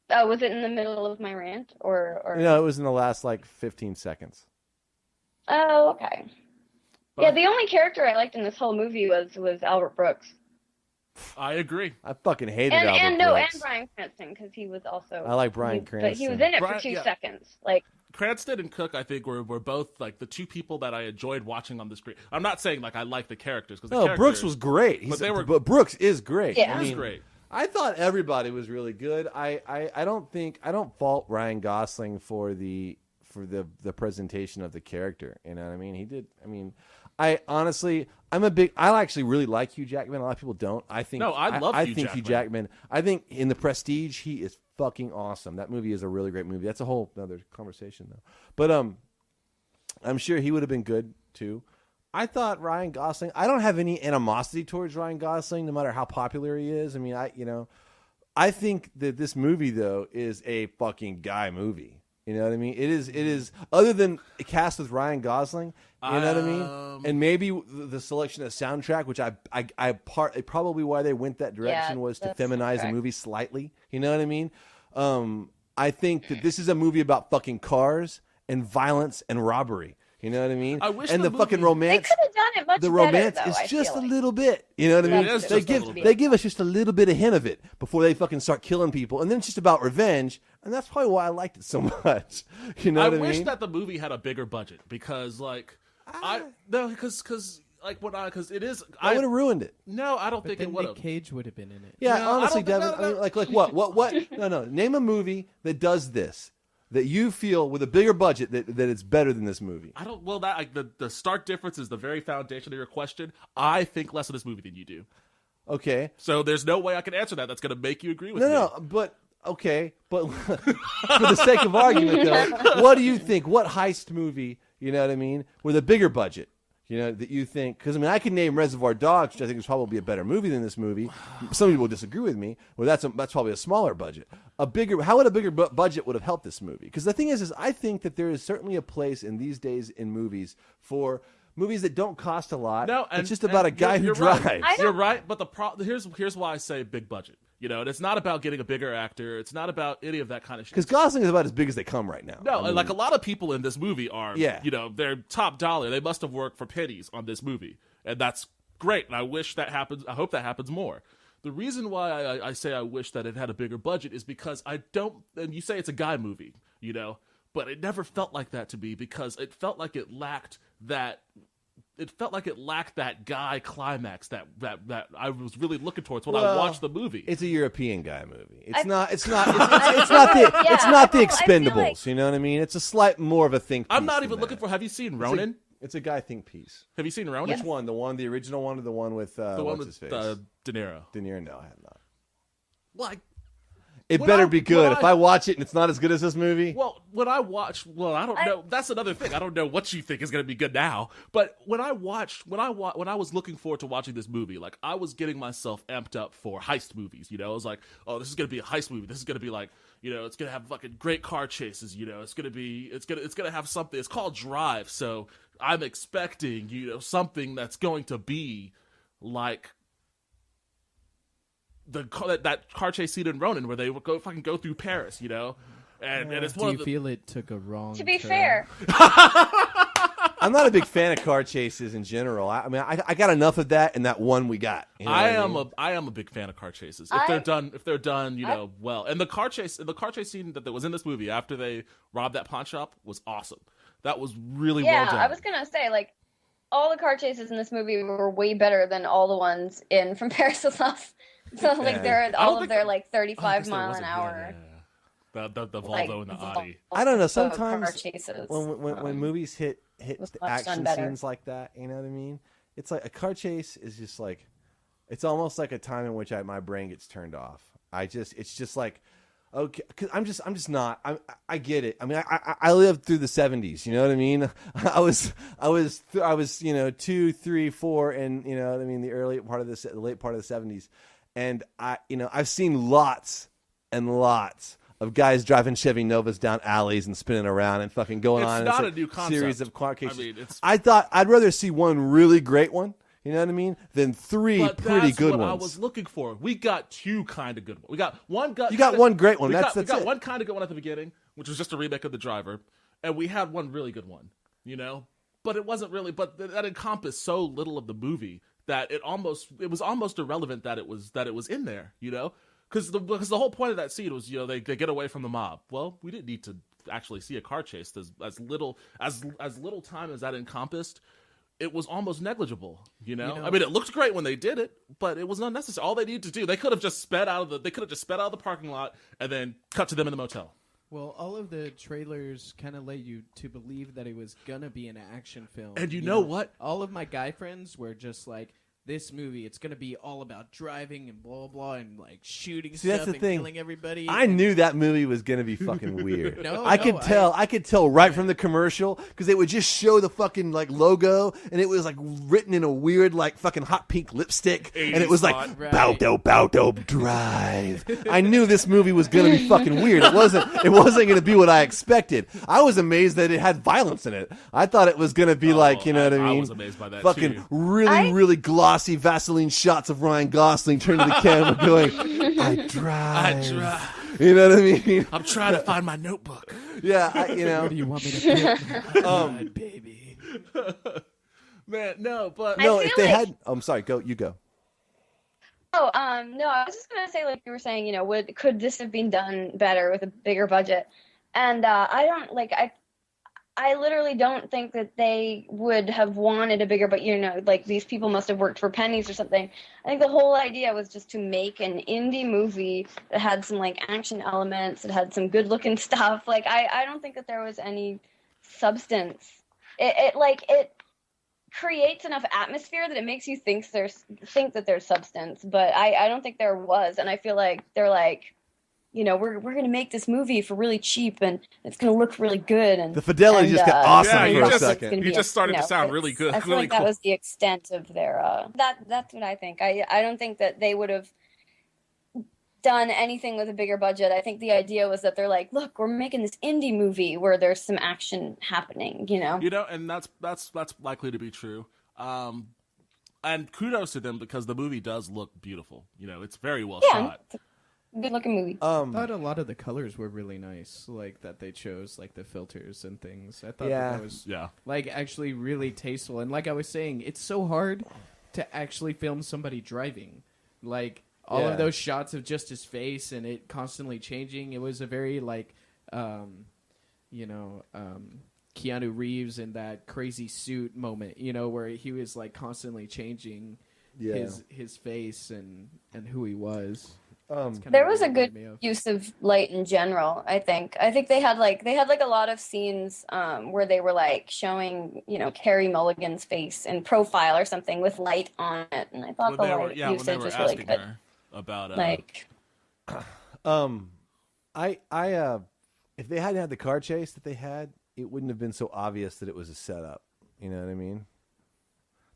Oh, was it in the middle of my rant or? No, it was in the last, like, 15 seconds. Oh, okay. But Yeah, the only character I liked in this whole movie was Albert Brooks. I agree. I fucking hated And Albert Brooks. and Bryan Cranston, because he was also. I like Bryan But he was Cranston. in it Bryan- for 2 yeah. seconds. Like, Cranston and Cook, I think, were both like the two people that I enjoyed watching on the screen. I'm not saying like I like the characters because No, Brooks was great. But Brooks is great. Yeah. I He was mean, great. I thought everybody was really good. I don't fault Ryan Gosling for the presentation of the character. You know what I mean? He did. I mean, I honestly, I actually really like Hugh Jackman. A lot of people don't. I think. No, I love Hugh think Hugh Jackman. I think in The Prestige, he is fucking awesome. That movie is a really great movie. That's a whole other conversation though. But I'm sure he would have been good too. I thought Ryan Gosling. I don't have any animosity towards Ryan Gosling, no matter how popular he is. I mean, I think that this movie though is a fucking guy movie. You know what I mean? It is. Other than a cast with Ryan Gosling, you know what I mean? And maybe the selection of soundtrack, which probably why they went that direction was to feminize the movie slightly. You know what I mean? I think that this is a movie about fucking cars and violence and robbery. You know what I mean? I wish and the the fucking they romance. could have done it much The better, romance though, is I just feel a like. little bit. You know what I mean? It is They just a give little bit. they give us just a little bit of hint of it before they fucking start killing people, and then it's just about revenge, and that's probably why I liked it so much. You know I what I wish mean? that the movie had a bigger budget because like because it is. I would have ruined it. No, I don't But think then it would Nick have. Cage would have been in it. Yeah, No, I honestly, don't Devin. think- no, I mean, like what? No. Name a movie that does this that you feel with a bigger budget that it's better than this movie. I don't. Well, that like, the stark difference is the very foundation of your question. I think less of this movie than you do. Okay. So there's no way I can answer that. That's going to make you agree with me. No, but okay, but for the sake of argument, though, what do you think? What heist movie? You know what I mean? With a bigger budget, you know that you think? Because I mean, I can name Reservoir Dogs, which I think is probably a better movie than this movie. Some people will disagree with me. Well, that's probably a smaller budget. How would a bigger budget would have helped this movie? Because the thing is I think that there is certainly a place in these days in movies for movies that don't cost a lot. No, it's just about a guy who you're drives. Right. You're right, but here's why I say big budget. You know, and it's not about getting a bigger actor. It's not about any of that kind of shit. Because Gosling is about as big as they come right now. No, like a lot of people in this movie are, Yeah. you know, they're top dollar. They must have worked for pennies on this movie, and that's great. And I wish that happens. I hope that happens more. The reason why I say I wish that it had a bigger budget is because I don't. And you say it's a guy movie, you know, but it never felt like that to me because it felt like it lacked that. It felt like it lacked that guy climax that I was really looking towards when I watched the movie. It's a European guy movie. It's not the Expendables. Like, you know what I mean? It's a slight more of a think piece. I'm not even than looking that. for. Have you seen Ronin? It's a guy think piece. Have you seen Ronin? Yes. Which one? The original one, or the one with The one what's with his face? De Niro. De Niro. No, I have not. Like. It When better I- be good. when If I- I watch it and it's not as good as this movie, Well, when I watch, I don't know. That's another thing. I don't know what you think is going to be good now. But when I was looking forward to watching this movie, like I was getting myself amped up for heist movies. You know, I was like, oh, this is going to be a heist movie. This is going to be like, you know, it's going to have fucking great car chases. You know, it's going to have something. It's called Drive. So I'm expecting, you know, something that's going to be like. That car chase scene in Ronin where they would go through Paris, you know, and it's Do one you of the, feel it took a wrong to be turn? fair, I'm not a big fan of car chases in general. I mean, I got enough of that in that one we got. You know what I mean? I am a big fan of car chases I- if they're done, you know, well. And the car chase scene that was in this movie after they robbed that pawn shop was awesome. That was really well done. I was gonna say like all the car chases in this movie were way better than all the ones in From Paris to Love. So like they're all of their like 35 mile an hour. The Volvo like, and the Audi. I don't know. car Sometimes chases. when movies hit was much action done better. scenes like that, you know what I mean? It's like a car chase is just like, it's almost like a time in which my brain gets turned off. It's just like, okay, cause I'm just not. I get it. I mean, I lived through the '70s. You know what I mean? I was you know 2, 3, 4, and you know what I mean the late part of the '70s, and I've seen lots and lots of guys driving Chevy Novas down alleys and spinning around and fucking going It's on. not a a new concept. series of car cases. I mean, it's- I thought I'd rather see one really great one. You know what I mean? Than three But pretty that's good what ones. I was looking for. We got two kind of good ones. We got one. You got one great one. We That's got it. one kind of good one at the beginning, which was just a remake of The Driver, and we had one really good one. You know, but it wasn't really. But that encompassed so little of the movie that it was almost irrelevant that it was in there. You know, because the whole point of that scene was, you know, they get away from the mob. Well, we didn't need to actually see a car chase. As little time as that encompassed. It was almost negligible, you know? I mean, it looked great when they did it, but it was unnecessary. All they needed to do, they could have just sped out of the parking lot and then cut to them in the motel. Well, all of the trailers kind of led you to believe that it was gonna be an action film. And you know what? All of my guy friends were just like, this movie, it's gonna be all about driving and blah blah and like shooting See, stuff that's the and thing. killing everybody. I knew that movie was going to be fucking weird. I could tell right from the commercial because they would just show the fucking like logo and it was like written in a weird like fucking hot pink lipstick and it was like Right. bow drive. I knew this movie was going to be fucking weird. It wasn't going to be what I expected. I was amazed that it had violence in it. I thought it was going to be like, you know what I mean? I was amazed by that fucking too. really glossy Vaseline shots of Ryan Gosling turning to the camera going, I drive. You know what I mean? I'm trying to find my notebook. Yeah, you know. What do you want me to put? God, baby. Man, no, but No, I if feel they like- had, I'm sorry, you go. Oh, no, I was just gonna say, like you were saying, you know, could this have been done better with a bigger budget? And I literally don't think that they would have wanted a bigger, but you know, like these people must have worked for pennies or something. I think the whole idea was just to make an indie movie that had some like action elements, that had some good looking stuff. Like I don't think that there was any substance. It creates enough atmosphere that it makes you think that there's substance, but I don't think there was, and I feel like they're like, you know, we're gonna make this movie for really cheap and it's gonna look really good, and The fidelity just got awesome Yeah, for you a just- second. you just started to sound really good, I feel really like that cool. was the extent of their that's what I think. I don't think that they would have done anything with a bigger budget. I think the idea was that they're like, look, we're making this indie movie where there's some action happening, you know? And that's likely to be true. And kudos to them because the movie does look beautiful. It's very well shot. It's a good looking movie. I thought a lot of the colors were really nice, like that they chose, like the filters and things. I thought that was like actually really tasteful. And like I was saying, it's so hard to actually film somebody driving. Like all of those shots of just his face and it constantly changing. It was a very like, Keanu Reeves in that crazy suit moment, where he was like constantly changing his face and who he was. There was a good use of light in general. I think they had like a lot of scenes where they were like showing Carey Mulligan's face in profile or something with light on it, and I thought the light usage was really good. About if they hadn't had the car chase that they had, it wouldn't have been so obvious that it was a setup. You know what I mean?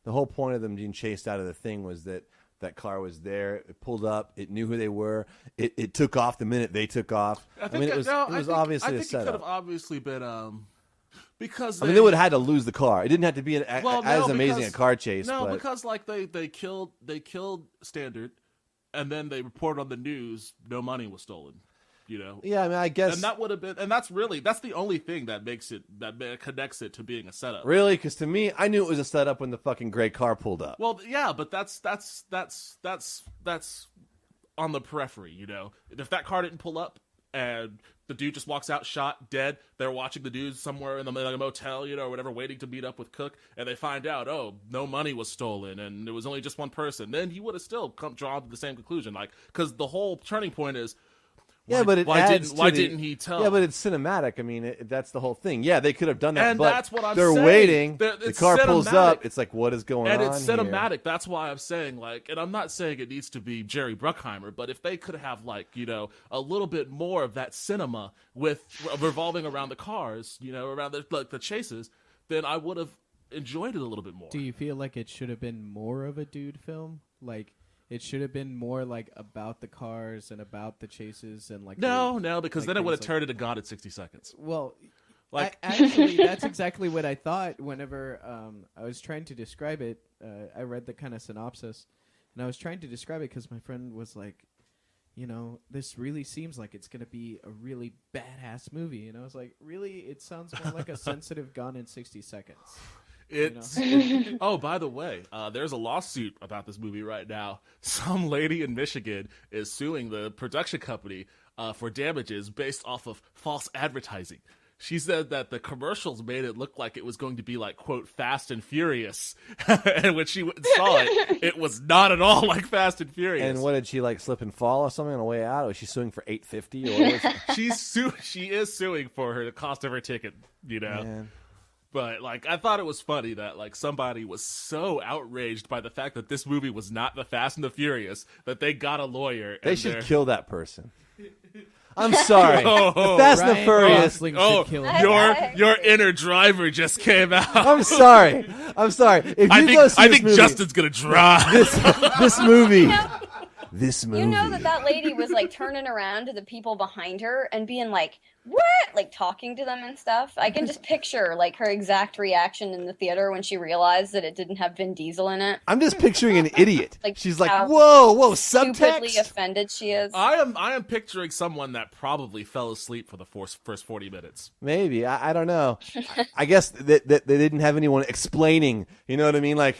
The whole point of them being chased out of the thing was that car was there. It pulled up. It knew who they were. It took off the minute they took off. It was obviously a setup. It could have obviously been because they would have had to lose the car. It didn't have to be as amazing a car chase. No, because like they killed Standard, and then they reported on the news no money was stolen. Yeah, I mean, I guess, and that would have been, and that's the only thing that connects it to being a setup. Really, because to me, I knew it was a setup when the fucking gray car pulled up. Well, yeah, but that's on the periphery. If that car didn't pull up and the dude just walks out shot dead, they're watching the dude somewhere in a motel, or whatever, waiting to meet up with Cook, and they find out, oh, no money was stolen and it was only just one person. Then he would have still drawn to the same conclusion, like, because the whole turning point is. Why didn't he tell? Yeah, but it's cinematic. I mean, that's the whole thing. Yeah, they could have done that, and but that's what they're saying. Waiting. The car pulls up. It's like, what is going on? And it's cinematic. Here? That's why I'm saying, like, and I'm not saying it needs to be Jerry Bruckheimer, but if they could have, like, a little bit more of that cinema with revolving around the cars, around the chases, then I would have enjoyed it a little bit more. Do you feel like it should have been more of a dude film? Like, it should have been more like about the cars and about the chases and like no, because then it would have turned into Gone in 60 Seconds. Well, like actually, that's exactly what I thought. Whenever I was trying to describe it, I read the kind of synopsis, and I was trying to describe it because my friend was like, this really seems like it's going to be a really badass movie, and I was like, really? It sounds more like a sensitive Gone in 60 Seconds. Oh, by the way, there's a lawsuit about this movie right now. Some lady in Michigan is suing the production company for damages based off of false advertising. She said that the commercials made it look like it was going to be like, quote, Fast and Furious. And when she saw it, it was not at all like Fast and Furious. And what did she, like, slip and fall or something on the way out? Was she suing for $850? Or she is suing for the cost of her ticket, Man. But, like, I thought it was funny that, like, somebody was so outraged by the fact that this movie was not The Fast and the Furious that they got a lawyer. They should kill that person. I'm sorry. Oh, the Fast and the Furious. Kill him. Your inner driver just came out. I'm sorry. If I think Justin's gonna drive this movie. This movie. That lady was like turning around to the people behind her and being like, what? Like talking to them and stuff. I can just picture like her exact reaction in the theater when she realized that it didn't have Vin Diesel in it. I'm just picturing an idiot. Like, she's like, whoa, subtext. Stupidly offended she is. I am picturing someone that probably fell asleep for the first 40 minutes. Maybe. I don't know. I guess that they didn't have anyone explaining. You know what I mean? Like,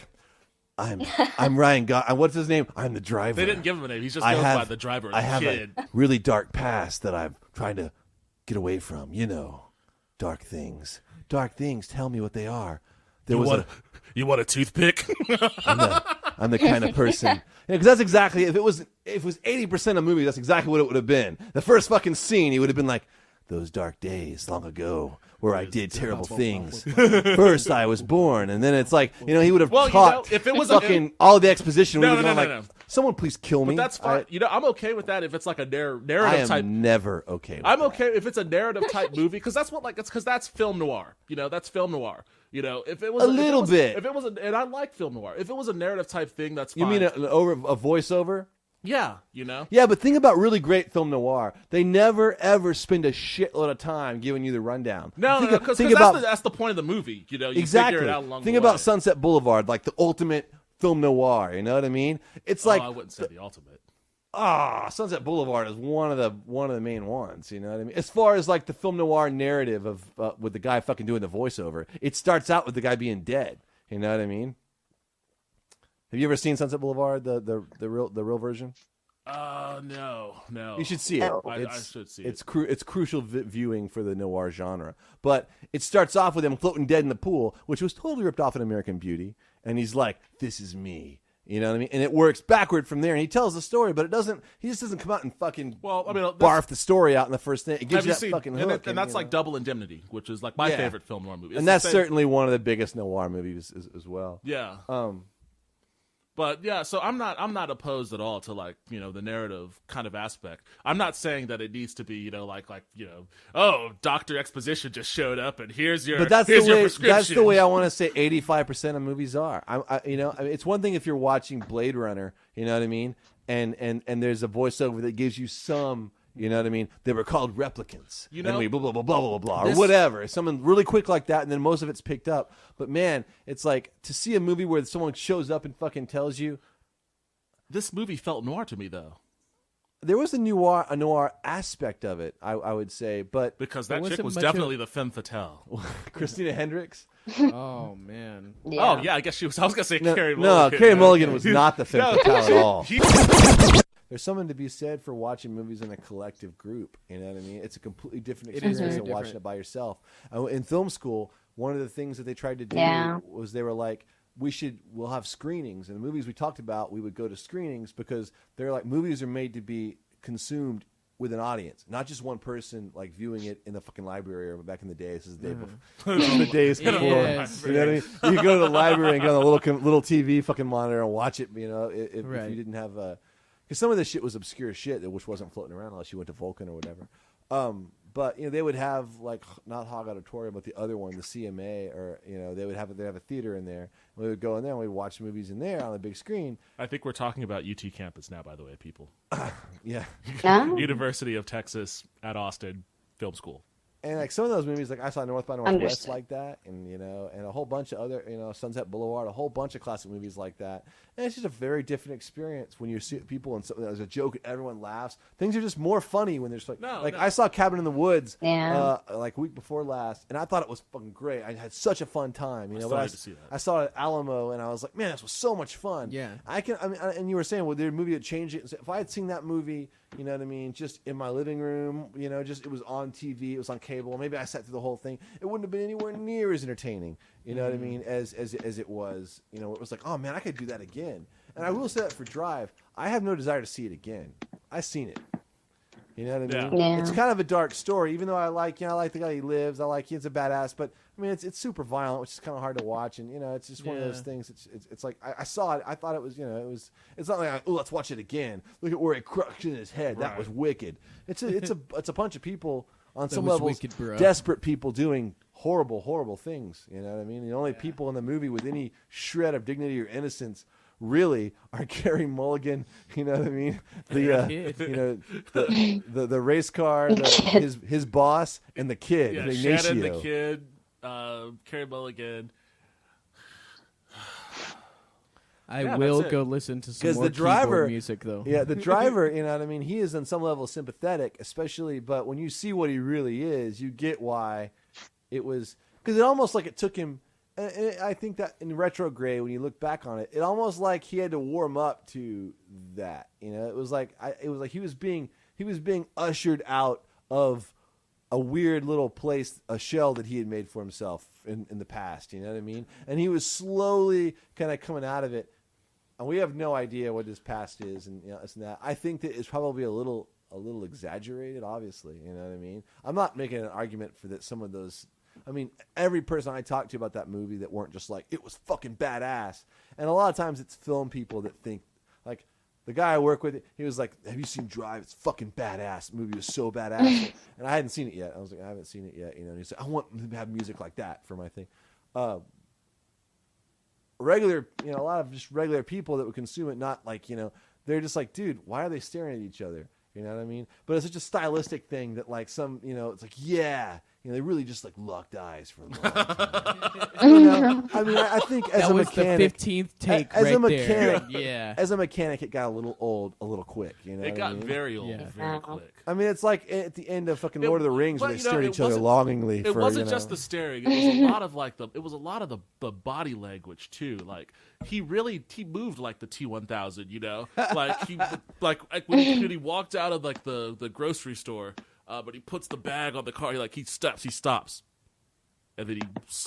I'm Ryan what's his name? I'm the driver. They didn't give him a name. He's just known by the driver. I have a really dark past that I'm trying to get away from. Dark things. Dark things. Tell me what they are. You want a toothpick? I'm the kind of person. Because that's exactly, if it was 80% of movies, that's exactly what it would have been. The first fucking scene, he would have been like, those dark days long ago where I did terrible things. First I was born, and then it's like, he would have taught if it was all the exposition. No. Someone please kill me. But that's fine. I'm okay with that if it's like a narrative type. I am never okay with I'm okay if it's a narrative type movie, because that's film noir. That's film noir. If it was bit. If it was and I like film noir. If it was a narrative type thing, that's fine. You mean a voiceover? Yeah, you know. Yeah, but think about really great film noir. They never ever spend a shitload of time giving you the rundown. No, because that's the point of the movie. You know, you exactly. figure it out along Think the about way. Sunset Boulevard, like the ultimate film noir. You know what I mean? It's like I wouldn't say the ultimate. Sunset Boulevard is one of the main ones. You know what I mean? As far as like the film noir narrative of with the guy fucking doing the voiceover, it starts out with the guy being dead. You know what I mean? Have you ever seen Sunset Boulevard, the real version? No. You should see it. I should see it. It's crucial viewing for the noir genre. But it starts off with him floating dead in the pool, which was totally ripped off in American Beauty. And he's like, "This is me." You know what I mean? And it works backward from there. And he tells the story, but he just doesn't come out and fucking barf the story out in the first thing. It gives you that fucking hook. And that's like Double Indemnity, which is like my favorite film noir movie. And that's certainly one of the biggest noir movies as well. Yeah. But yeah, so I'm not opposed at all to like, you know, the narrative kind of aspect. I'm not saying that it needs to be, you know, like you know, oh, Dr. Exposition just showed up and here's your prescription. That's the way I want to say 85% of movies are. It's one thing if you're watching Blade Runner, you know what I mean, and there's a voiceover that gives you some. You know what I mean? They were called replicants. You know, and we blah, blah, blah, blah, blah, blah, or whatever. Something really quick like that, and then most of it's picked up. But, man, it's like to see a movie where someone shows up and fucking tells you. This movie felt noir to me, though. There was a noir aspect of it, I would say. But because that chick was definitely the femme fatale. Christina Hendricks? Oh, man. Yeah. Oh, yeah, I guess she was. I was going to say Carey Mulligan. No, Carey Mulligan was not the femme fatale at all. There's something to be said for watching movies in a collective group. You know what I mean? It's a completely different experience than watching it by yourself. In film school, one of the things that they tried to do was they were like, we'll have screenings. And the movies we talked about, we would go to screenings because they're like, movies are made to be consumed with an audience, not just one person like viewing it in the fucking library or back in the day. This is the day before. The days before. Yes. You know what I mean? You go to the library and get on the little TV fucking monitor and watch it. You know, if you didn't have because some of this shit was obscure shit which wasn't floating around unless you went to Vulcan or whatever. But you know, they would have like not Hog Auditorium, but the other one, the CMA, or you know, they'd have a theater in there. We would go in there and we'd watch movies in there on the big screen. I think we're talking about UT campus now, by the way, people. Yeah. University of Texas at Austin Film School. And like some of those movies, like I saw North by Northwest like that, and you know, and a whole bunch of other, you know, Sunset Boulevard, a whole bunch of classic movies like that. And it's just a very different experience when you see people and there's a joke and everyone laughs. Things are just more funny when there's I saw Cabin in the Woods like a week before last, and I thought it was fucking great. I had such a fun time, you know. I saw it at Alamo, and I was like, man, this was so much fun. Yeah, and you were saying, well, there's a movie that changed it. If I had seen that movie, you know what I mean, just in my living room, you know, just it was on TV, it was on cable. Maybe I sat through the whole thing. It wouldn't have been anywhere near as entertaining, you know what I mean, as it was. You know, it was like, oh man, I could do that again. And I will say that for Drive, I have no desire to see it again. I've seen it. You know what I mean? Yeah. It's kind of a dark story, even though I like the guy he lives. I like he's a badass, but I mean, it's super violent, which is kind of hard to watch. And you know, it's just one of those things. It's like I saw it. I thought it was, you know, it's not like, oh, let's watch it again. Look at where it crushed in his head. That was wicked. It's a bunch of people on some levels, desperate people doing horrible things. You know what I mean? The only people in the movie with any shred of dignity or innocence really are Carey Mulligan, you know what I mean? The the race car, his boss, and the kid, Ignacio. Shannon, the kid, Carey Mulligan. I will go listen to some more the driver, music, though. Yeah, the driver, you know what I mean? He is on some level sympathetic, especially, but when you see what he really is, you get why it was, because it almost like it took him. And I think that in retrograde, when you look back on it, it almost like he had to warm up to that. You know, it was like he was being ushered out of a weird little place, a shell that he had made for himself in the past. You know what I mean? And he was slowly kind of coming out of it. And we have no idea what his past is, and you know, this and that. I think that it's probably a little exaggerated. Obviously, you know what I mean. I'm not making an argument for that. Some of those. I mean, every person I talked to about that movie that weren't just like, it was fucking badass. And a lot of times it's film people that think, like, the guy I work with, he was like, have you seen Drive? It's fucking badass. The movie was so badass. And I hadn't seen it yet. I was like, I haven't seen it yet. You know, and he said, I want to have music like that for my thing. Regular, you know, a lot of just regular people that would consume it, not like, you know, they're just like, dude, why are they staring at each other? You know what I mean? But it's such a stylistic thing that like some, it's like, yeah, they really just like locked eyes for a long time. I mean, I think as a mechanic, the 15th take as right a mechanic, there. Yeah. As a mechanic, it got a little old, a little quick. It got very old, very quick. I mean, it's like at the end of fucking Lord of the Rings, where they stare at each other longingly. It wasn't just the staring; it was a lot of the body language too. Like he moved like the T-1000, like when he walked out of like the grocery store, but he puts the bag on the car. He stops, and then he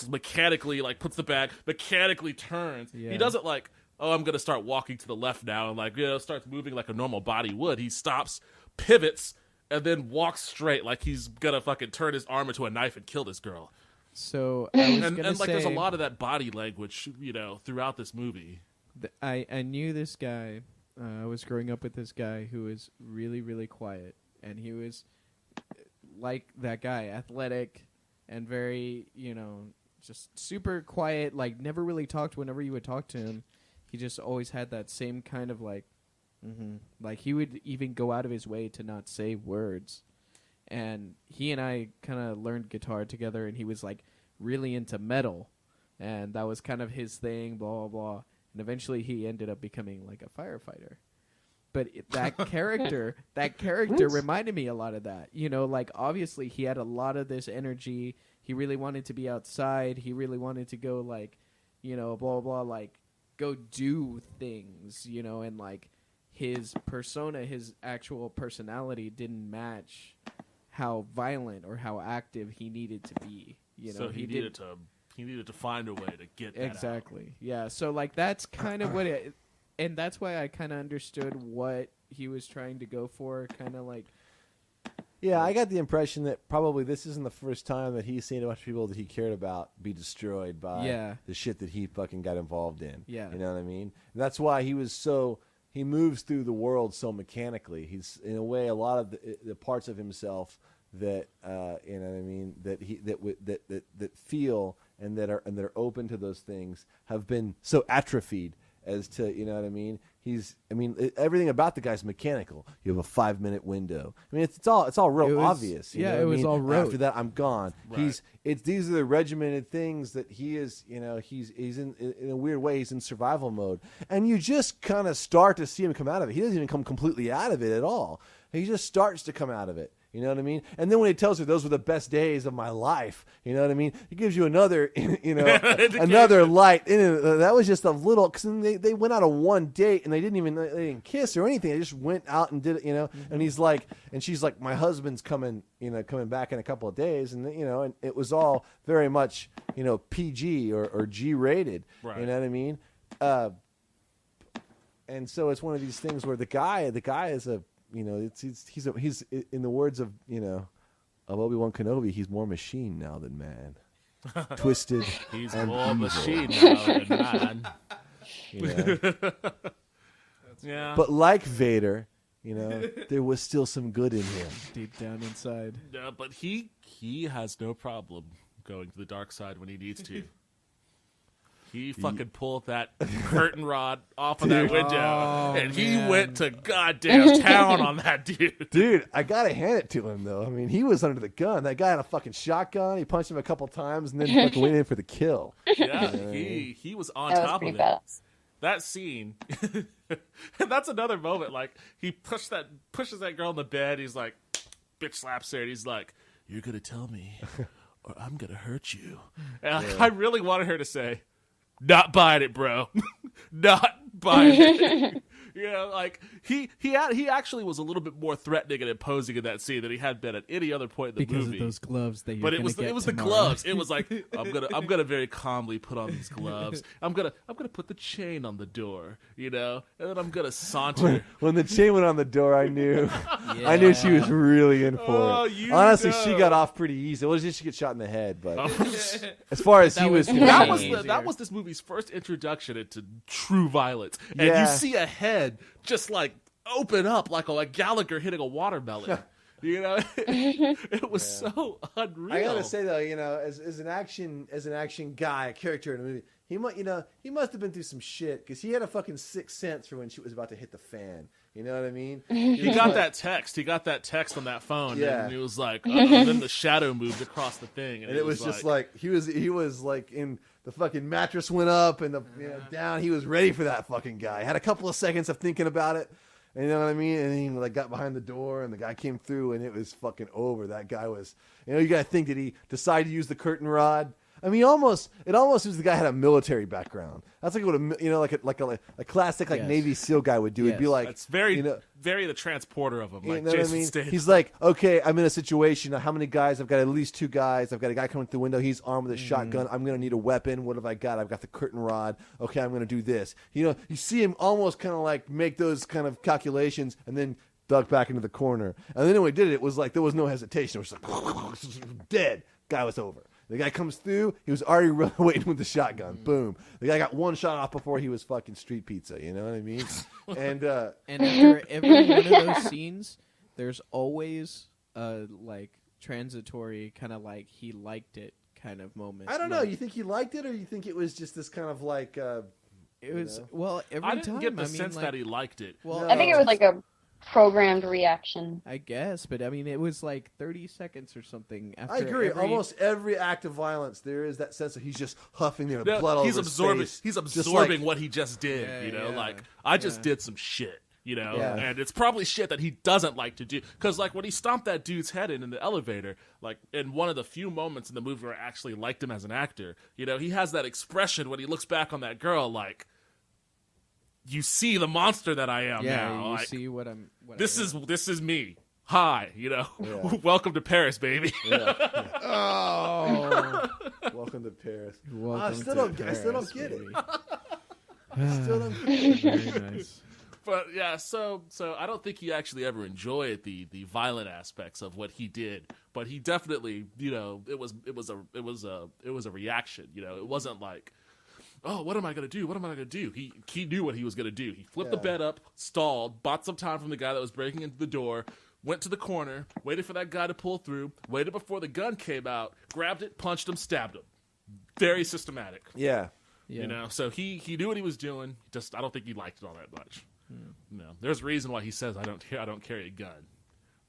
mechanically like puts the bag, mechanically turns. Yeah. He doesn't like, oh, I'm gonna start walking to the left now, and starts moving like a normal body would. He stops, pivots, and then walks straight like he's gonna fucking turn his arm into a knife and kill this girl. So I was gonna and say, there's a lot of that body language, throughout this movie. I knew this guy. I was growing up with this guy who was really, really quiet, and he was like that guy, athletic and very, just super quiet. Like never really talked. Whenever you would talk to him, he just always had that same kind of like. Like he would even go out of his way to not say words. And he and I kind of learned guitar together, and he was like really into metal, and that was kind of his thing, blah, blah, blah. And eventually he ended up becoming like a firefighter. But that character reminded me a lot of that. Like obviously he had a lot of this energy. He really wanted to be outside. He really wanted to go like, blah, blah, blah, like go do things, and like, his persona, his actual personality didn't match how violent or how active he needed to be. So he needed to find a way to get that exactly. out. Yeah. So like that's kind of what it, and that's why I kind of understood what he was trying to go for. Kind of like. Yeah, I got the impression that probably this isn't the first time that he's seen a bunch of people that he cared about be destroyed by the shit that he fucking got involved in. Yeah. You know what I mean? And that's why he moves through the world so mechanically. He's in a way a lot of the parts of himself that that feel and that are open to those things have been so atrophied as to everything about the guy's mechanical. You have a 5-minute window. I mean it's all real obvious. It was all rote. After that I'm gone. Right. These are the regimented things that he is. He's in a weird way. He's in survival mode, and you just kind of start to see him come out of it. He doesn't even come completely out of it at all. He just starts to come out of it. You know what I mean? And then when he tells her those were the best days of my life, you know what I mean? He gives you another, another light. That was just a little, because they went out on one date and they didn't kiss or anything. They just went out and did it, And he's like, and she's like, my husband's coming back in a couple of days, and and it was all very much, PG or G rated. Right. You know what I mean? And so it's one of these things where the guy is a. He's in the words of Obi-Wan Kenobi, he's more machine now than man. Twisted. He's and more evil. machine now than man. Yeah. But like Vader, there was still some good in him. Deep down inside. Yeah, but he has no problem going to the dark side when he needs to. He fucking pulled that curtain rod off of that window, and he went to goddamn town on that dude. Dude, I gotta hand it to him though. I mean, he was under the gun. That guy had a fucking shotgun. He punched him a couple times, and then fucking went in for the kill. Yeah, he was on top of it. Badass. That scene, and that's another moment. Like he pushes that girl in the bed. He's like, bitch slaps her, and he's like, "You're gonna tell me, or I'm gonna hurt you." And I really wanted her to say, "Not buying it, bro. Not buying it." Like he actually was a little bit more threatening and imposing in that scene than he had been at any other point in the because movie. Of those gloves that But it was the gloves. It was like I'm gonna very calmly put on these gloves. I'm gonna put the chain on the door, and then I'm gonna saunter. When the chain went on the door, I knew she was really in for it. Honestly, she got off pretty easy. It was just she get shot in the head, but as far as he was concerned, that was this movie's first introduction into true violence, and you see a head just like open up like a Gallagher hitting a watermelon. It was so unreal. I gotta say though, as an action guy, a character in a movie, he must have been through some shit because he had a fucking sixth sense for when shit was about to hit the fan. You know what I mean? He got that text. He got that text on that phone, Yeah. and he was like, and then the shadow moved across the thing, and it was just like he was like in the fucking mattress went up and the down. He was ready for that fucking guy. Had a couple of seconds of thinking about it. You know what I mean? And he like got behind the door, and the guy came through, and it was fucking over. That guy was, you got to think, did he decide to use the curtain rod? I mean, it almost seems the guy had a military background. That's like what a classic like Yes. Navy SEAL guy would do. It'd be like it's very very the transporter of him, like you know Jason what I mean? Statham. He's like, okay, I'm in a situation. How many guys? I've got at least 2 guys. I've got a guy coming through the window. He's armed with a shotgun. I'm going to need a weapon. What have I got? I've got the curtain rod. Okay, I'm going to do this. You see him almost kind of like make those kind of calculations and then duck back into the corner. And then when he did it, it was like there was no hesitation. It was like dead. Guy was over. The guy comes through. He was already waiting with the shotgun. Boom. The guy got one shot off before he was fucking street pizza. You know what I mean? And after every one of those scenes, there's always a like transitory kind of like he liked it kind of moment. I don't know. You think he liked it, or you think it was just this kind of like? It was well every I time. didn't get the I mean, sense like, that he liked it. Well, No. I think it was like a programmed reaction. I guess, but I mean, it was like 30 seconds or something. After I agree. every- Almost every act of violence, there is that sense that he's just huffing the No, blood all he's over his absorbing. face. He's Just absorbing like- what he just did. Yeah, yeah. Like I just Yeah. did some shit. Yeah. And it's probably shit that he doesn't like to do. Because like when he stomped that dude's head in the elevator, like in one of the few moments in the movie where I actually liked him as an actor, he has that expression when he looks back on that girl, like, you see the monster that I am Yeah, now. you Like, see what I'm. What this I am. is me. Hi, welcome to Paris, baby. Oh, Welcome to Paris. welcome I still to don't Paris, get it. baby. Still don't get it. Very nice. But yeah, so I don't think he actually ever enjoyed the violent aspects of what he did, but he definitely, it was a reaction. It wasn't like, oh, what am I gonna do? What am I gonna do? He knew what he was gonna do. He flipped the bed up, stalled, bought some time from the guy that was breaking into the door, went to the corner, waited for that guy to pull through, waited before the gun came out, grabbed it, punched him, stabbed him. Very systematic. Yeah. Yeah. So he knew what he was doing. Just I don't think he liked it all that much. No, there's a reason why he says I don't carry a gun.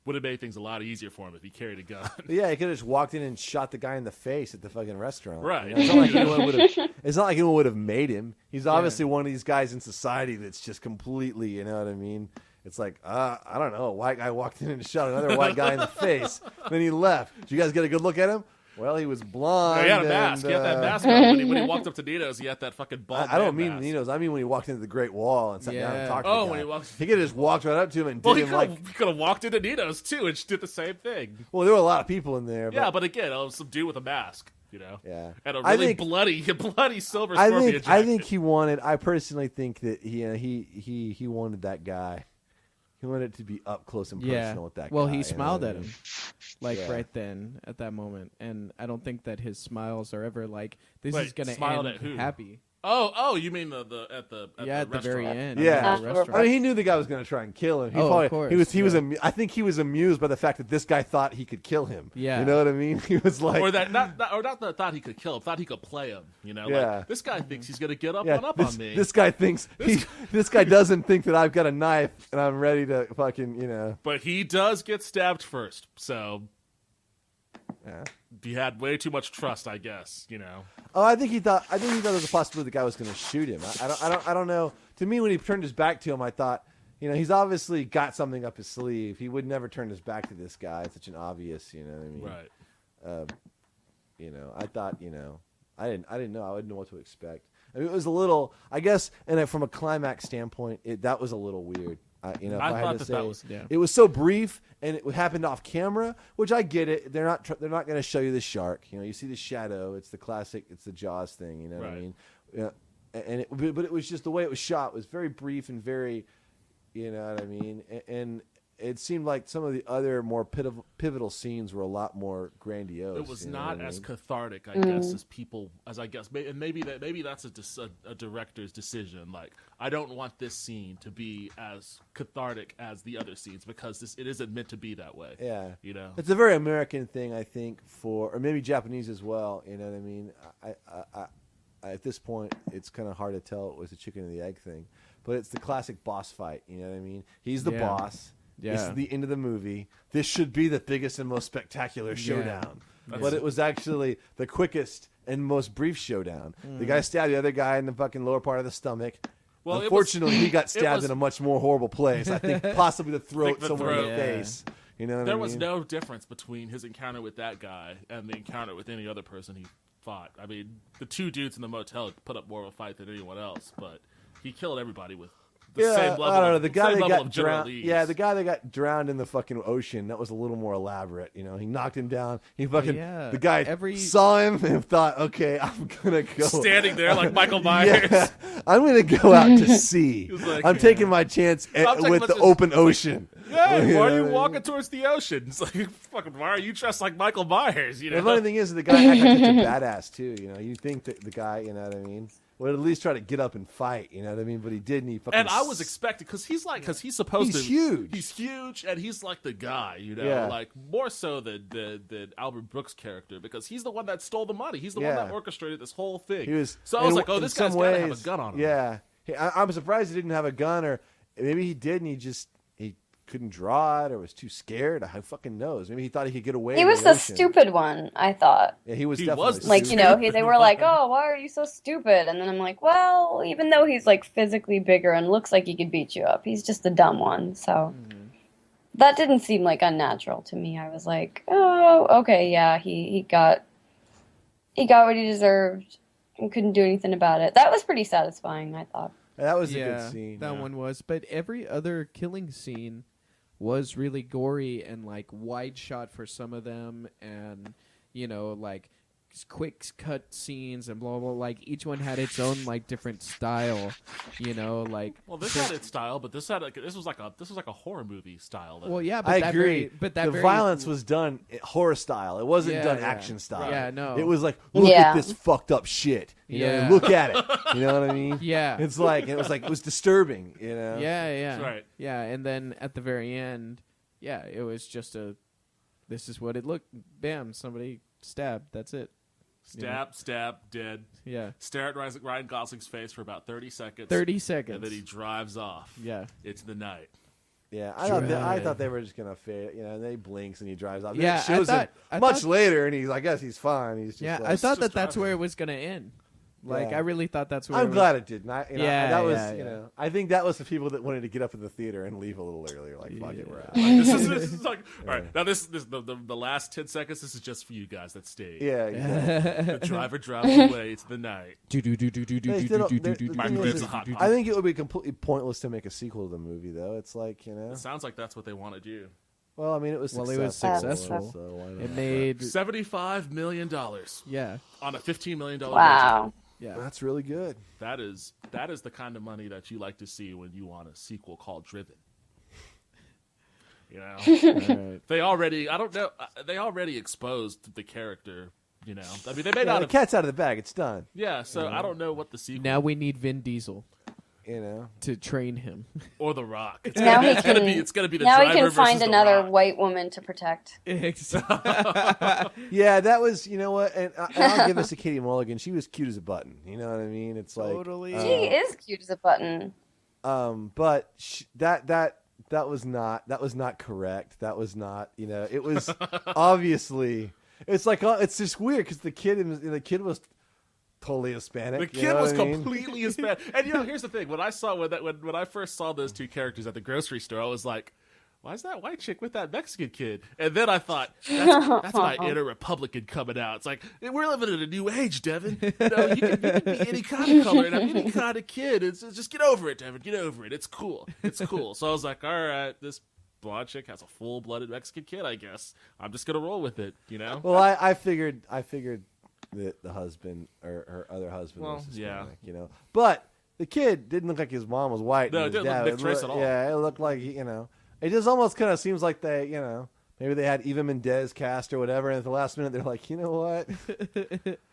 Would have made things a lot easier for him if he carried a gun. But yeah, he could have just walked in and shot the guy in the face at the fucking restaurant. Right. It's not like anyone would have made him. He's obviously one of these guys in society that's just completely, you know what I mean? It's like, I don't know. A white guy walked in and shot another white guy in the face. Then he left. Did you guys get a good look at him? Well, he was blonde. He had a mask. And, He had that mask on. When he walked up to Nino's, he had that fucking bald I don't man mean mask. Nino's. I mean when he walked into the Great Wall and sat down and Yeah. talked to the Oh, guy. when he walked- He could have just walked right up to him and Well, did he him like... could have walked into Nino's too and did the same thing. Well, there were a lot of people in there. Yeah, but again, it was some dude with a mask. Yeah. And a I really think- bloody silver I scorpion think jacket. he wanted. I personally think that he wanted that guy. He wanted it to be up close and personal Yeah. with that Well, guy. he you know smiled what I at mean? him, like Yeah. right then at that moment, and I don't think that his smiles are ever like this Wait, is gonna smiled end at who? happy. Oh, you mean at the At the restaurant. very end. Yeah. at the restaurant. I mean, he knew the guy was going to try and kill him. He Oh, of probably, course, He was. yeah. I think he was amused by the fact that this guy thought he could kill him. Yeah. You know what I mean? He was like, Or that not that thought he could kill him, thought he could play him. Yeah. Like, this guy thinks he's gonna get up yeah, on this, me. this guy thinks this guy doesn't think that I've got a knife and I'm ready to fucking But he does get stabbed first, so Yeah. he had way too much trust, I guess. Oh, I think he thought there was a possibility the guy was going to shoot him. I don't know. To me, when he turned his back to him, I thought, he's obviously got something up his sleeve. He would never turn his back to this guy. It's such an obvious, you know what I mean? Right. I thought, I didn't know. I wouldn't know what to expect. I mean, it was a little, I guess, and from a climax standpoint, that was a little weird. If I I had thought to that say, was it was so brief, and it happened off camera, which I get it. They're not going to show you the shark. You see the shadow. It's the classic. It's the Jaws thing. You know what I Right. mean? Yeah, but it was just the way it was shot was very brief and very, you know what I mean? And it seemed like some of the other more pivotal scenes were a lot more grandiose. It was you know not what I as mean? cathartic, I guess, as I guess, and maybe that's a director's decision. Like, I don't want this scene to be as cathartic as the other scenes because it isn't meant to be that way. Yeah. It's It's a very American thing, I think, or maybe Japanese as well. You know what I mean? at this point, it's kind of hard to tell it was a chicken and the egg thing. But it's the classic boss fight. You know what I mean? He's the boss. Yeah. This is the end of the movie. This should be the biggest and most spectacular showdown. But it was actually the quickest and most brief showdown. The guy stabbed the other guy in the fucking lower part of the stomach. Well, unfortunately, he got stabbed in a much more horrible place. I think possibly the throat, somewhere in the face. You know what I mean? There was no difference between his encounter with that guy and the encounter with any other person he fought. I mean, the two dudes in the motel put up more of a fight than anyone else, but he killed everybody with the same level. I don't know. The guy that got drowned. Yeah, the guy that got drowned in the fucking ocean. That was a little more elaborate. You know, he knocked him down. He fucking the guy saw him and thought, "Okay, I'm gonna go." Standing there like Michael Myers. Yeah, I'm gonna go out to sea. Like, I'm taking my chance with the open ocean. Hey, why are you walking towards the ocean? It's like, fucking, why are you dressed like Michael Myers? You know? The funny thing is, the guy acted like such a badass too. You know, you think that the guy, you know what I mean, would at least try to get up and fight. You know what I mean? But he didn't. He fucking. And I was expecting because he's supposed to. He's huge. He's huge, and he's like the guy. You know, like more so than Albert Brooks' character because he's the one that stole the money. He's the one that orchestrated this whole thing. He was. So I was like, oh, this guy's got to have a gun on him. Yeah, I'm surprised he didn't have a gun, or maybe he did, and he couldn't draw it or was too scared. Who fucking knows? Maybe he thought he could get away. He was the stupid one, I thought. Yeah, he was definitely like, you know, they were like, "Oh, why are you so stupid?" And then I'm like, "Well, even though he's like physically bigger and looks like he could beat you up, he's just a dumb one." So that didn't seem like unnatural to me. I was like, "Oh, okay, yeah, he got what he deserved and couldn't do anything about it." That was pretty satisfying, I thought. That was a good scene. That one was, but every other killing scene was really gory and like wide shot for some of them, and you know, like quick cut scenes and blah blah. Like each one had its own like different style, you know. Like this had its style, but this was like a horror movie style. Well, yeah, but I agree. The violence was done horror style. It wasn't done action style. Yeah, no. It was like, look at this fucked up shit. You know, look at it. You know what I mean? Yeah. It was disturbing. You know. Yeah. Right. Yeah, and then at the very end, it was just this is what it looked. Bam! Somebody stabbed. That's it. Stab, dead. Yeah. Stare at Ryan Gosling's face for about 30 seconds. 30 seconds. And then he drives off. Yeah. It's the night. Yeah, I thought they were just gonna fade. You know, and then he blinks and he drives off. Yeah, it shows him much later, and I guess he's fine. He's just I thought that's where it was gonna end. Like, I really thought that's where I'm glad it didn't. That was, yeah. you know, I think that was the people that wanted to get up in the theater and leave a little earlier. Like, fuck it, we're out. This is like, all right, now the last 10 seconds, this is just for you guys that stayed. Yeah, exactly. The driver drives away. It's the night. I think it would be completely pointless to make a sequel to the movie, though. It's like, you know. It sounds like that's what they want to do. Well, I mean, it was successful. So it made $75 million. Yeah. On a $15 million budget. Wow. Yeah, that's really good. That is the kind of money that you like to see when you want a sequel called Driven. You know, right. They already exposed the character. You know, I mean, they may not. The cat's out of the bag. It's done. Yeah, so I don't know what the sequel. Now we need Vin Diesel. You know, to train him, or The Rock. It's gonna be the now driver he can find versus another The Rock. white woman to protect. Yeah, that was, you know what, and I'll give this to Katie Mulligan. She was cute as a button. You know what I mean? It's like totally. She is cute as a button. But that was not correct. That was not, you know, it was obviously. It's like it's just weird because the kid was totally Hispanic. The kid was completely Hispanic. And you know, here's the thing: when I first saw those two characters at the grocery store, I was like, "Why is that white chick with that Mexican kid?" And then I thought, "That's my inner Republican coming out." It's like we're living in a new age, Devin. You know, you can be any kind of color and have any kind of kid. It's just get over it, Devin. Get over it. It's cool. It's cool. So I was like, "All right, this blonde chick has a full-blooded Mexican kid. I guess I'm just gonna roll with it." You know? Well, I figured that the husband or her other husband was Hispanic, you know. But the kid didn't look like his mom was white. No, it didn't look mixed race at all. Yeah, it looked like, you know, it just almost kind of seems like they, you know, maybe they had Eva Mendes cast or whatever, and at the last minute they're like, you know what?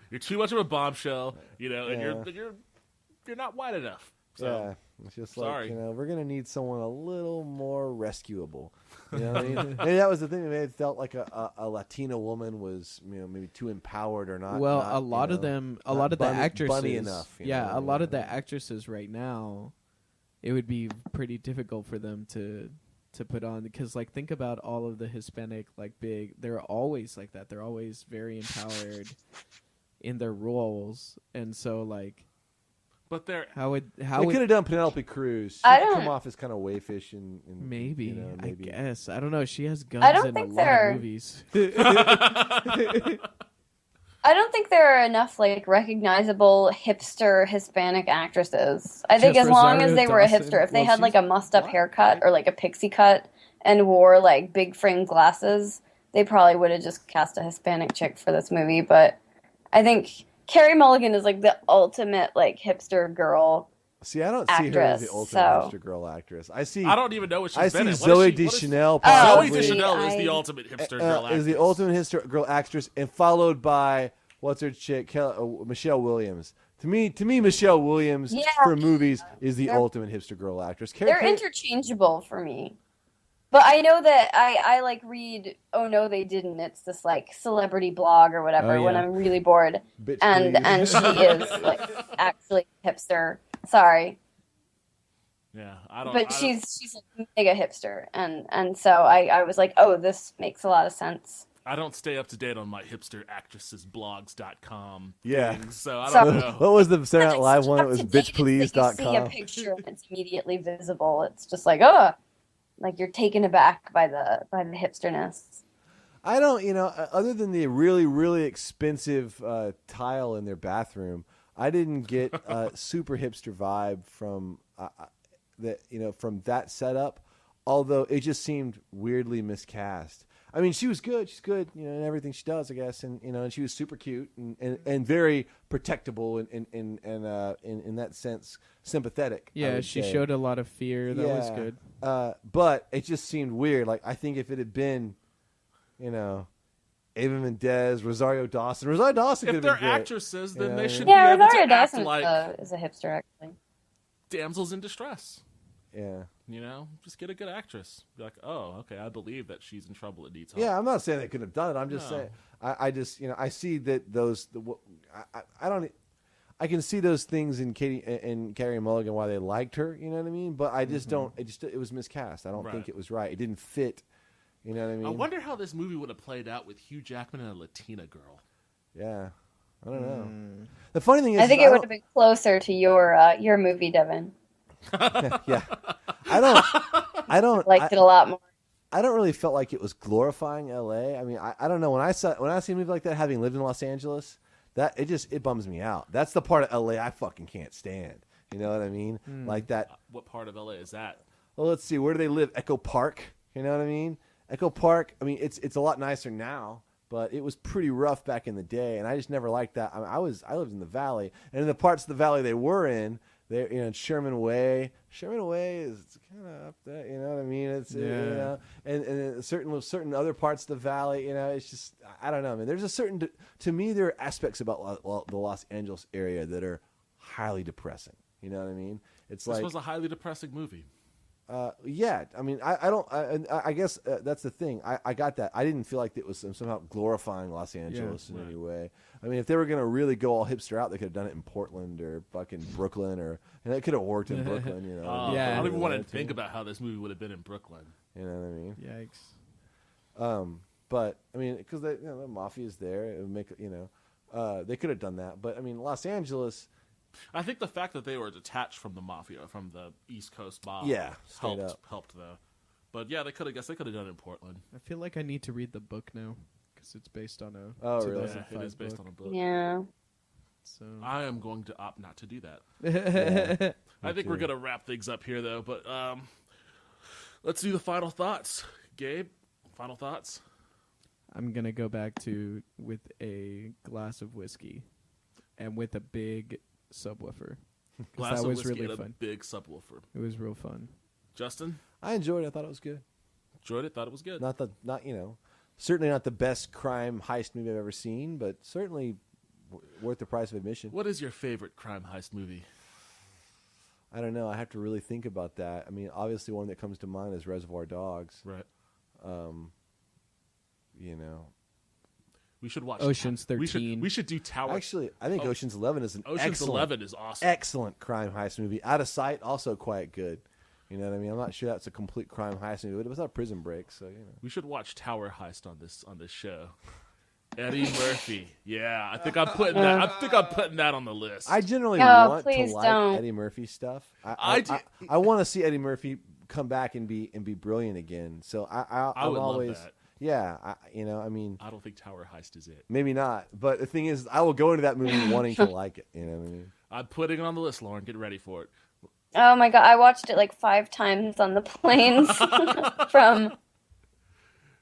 You're too much of a bombshell, you know, and you're not white enough. So, yeah, it's just like, sorry. we're gonna need someone a little more rescuable. You know what I mean? Maybe that was the thing. Maybe it felt like a Latina woman was, maybe too empowered or not. Well, not, a lot of them, a lot of the actresses, bunny enough. a lot of the actresses right now, it would be pretty difficult for them to put on, because like think about all of the Hispanic they're always like that. They're always very empowered in their roles, and so like. But they could have done Penelope Cruz. She could come off as kind of wayfish and maybe, maybe. I guess. I don't know. She has guns in a lot of movies. I don't think there are enough recognizable hipster Hispanic actresses. I think Just as long Rosario as they were a Dawson. hipster, if they Well, had a mussed up haircut or a pixie cut and wore big frame glasses, they probably would have just cast a Hispanic chick for this movie. But I think Carey Mulligan is the ultimate hipster girl. See, I don't actress, see her as the ultimate hipster girl actress. I don't even know what she's been in. Zoe Deschanel. Zoe Deschanel is the ultimate hipster girl actress. Is the ultimate hipster girl actress, and followed by what's her chick, Michelle Williams. To me, Michelle Williams for movies is the ultimate hipster girl actress. They're interchangeable for me. But I know that I read Oh No They Didn't. It's this celebrity blog or whatever when I'm really bored. Bitch, and she is actually hipster. Sorry. Yeah, I don't. But she's mega hipster, and so I was like, oh, this makes a lot of sense. I don't stay up to date on my hipsteractressesblogs.com. Yeah. Things, so I don't know. What was the Saturday Night Live one? It was bitchplease.com. You see a picture and it's immediately visible. It's just you're taken aback by the hipsterness. I don't, other than the really, really expensive tile in their bathroom, I didn't get a super hipster vibe from from that setup. Although it just seemed weirdly miscast. I mean, she was good. She's good, in everything she does, I guess, and and she was super cute and very protectable in that sense, sympathetic. Yeah, she showed a lot of fear. That was good. But it just seemed weird. I think if it had been, Ava Mendez, Rosario Dawson could have been great. If they're actresses, then they should be able Rosario to act Dawson like is a hipster, actually. damsels in distress. Yeah. Just get a good actress. Be like, oh, okay, I believe that she's in trouble at detail. Yeah, I'm not saying they couldn't have done it. I'm just saying, I just, I see that I can see those things in Carey Mulligan why they liked her. You know what I mean? But I just don't. It was miscast. I don't think it was right. It didn't fit. You know what I mean? I wonder how this movie would have played out with Hugh Jackman and a Latina girl. Yeah, I don't know. The funny thing is, I think it would have been closer to your movie, Devin. Yeah, I don't liked it a lot more. I don't really felt like it was glorifying L.A. I mean, I don't know when I see a movie like that, having lived in Los Angeles, that it bums me out. That's the part of L.A. I fucking can't stand. You know what I mean? Like that. What part of LA is that? Well, let's see. Where do they live? Echo Park. You know what I mean? Echo Park. I mean, it's a lot nicer now, but it was pretty rough back in the day, and I just never liked that. I mean, I lived in the valley, and in the parts of the valley they were in. They're, Sherman Way. Sherman Way is kind of up there. You know what I mean? It's and certain other parts of the valley. It's just I don't know. I mean, there's a certain to me there are aspects about the Los Angeles area that are highly depressing. You know what I mean? This was a highly depressing movie. Yeah, I mean, I guess that's the thing. I got that. I didn't feel like it was somehow glorifying Los Angeles in any way. I mean, if they were going to really go all hipster out, they could have done it in Portland or fucking Brooklyn, and it could have worked in Brooklyn. I don't even want to think about how this movie would have been in Brooklyn. You know what I mean? Yikes. But I mean, because the mafia's there, it would make they could have done that. But I mean, Los Angeles. I think the fact that they were detached from the mafia, from the East Coast mob, helped though. But yeah, they could have done it in Portland. I feel like I need to read the book now because it's based on a. Oh, really? Yeah, it is based on a book. Yeah. So I am going to opt not to do that. Yeah, I think we're gonna wrap things up here though. But let's do the final thoughts. Gabe, final thoughts. I'm gonna go back with a glass of whiskey, and with a big subwoofer. Glass that of was whiskey really and fun. A big subwoofer. It was real fun. Justin, I enjoyed it. I thought it was good. enjoyed it. Thought it was good. Certainly not the best crime heist movie I've ever seen, but certainly worth the price of admission. What is your favorite crime heist movie? I don't know. I have to really think about that. I mean, obviously, one that comes to mind is Reservoir Dogs. Right. You know, We should watch Ocean's 13. We should do Tower. actually, I think Ocean's 11 is an Ocean's excellent, 11 is awesome. excellent crime heist movie. Out of Sight, also quite good. You know what I mean? I'm not sure that's a complete crime heist movie, but it was not Prison Break, so you know. We should watch Tower Heist on this show. Eddie Murphy. Yeah, I think I'm putting that on the list. I generally No, want to please like don't. Eddie Murphy stuff. I do. I want to see Eddie Murphy come back and be brilliant again. So I would always, love that. yeah. I mean, I don't think Tower Heist is it. maybe not. But the thing is, I will go into that movie wanting to like it. You know what I mean? I'm putting it on the list, Lauren. Get ready for it. Oh my god, I watched it like 5 times on the planes from.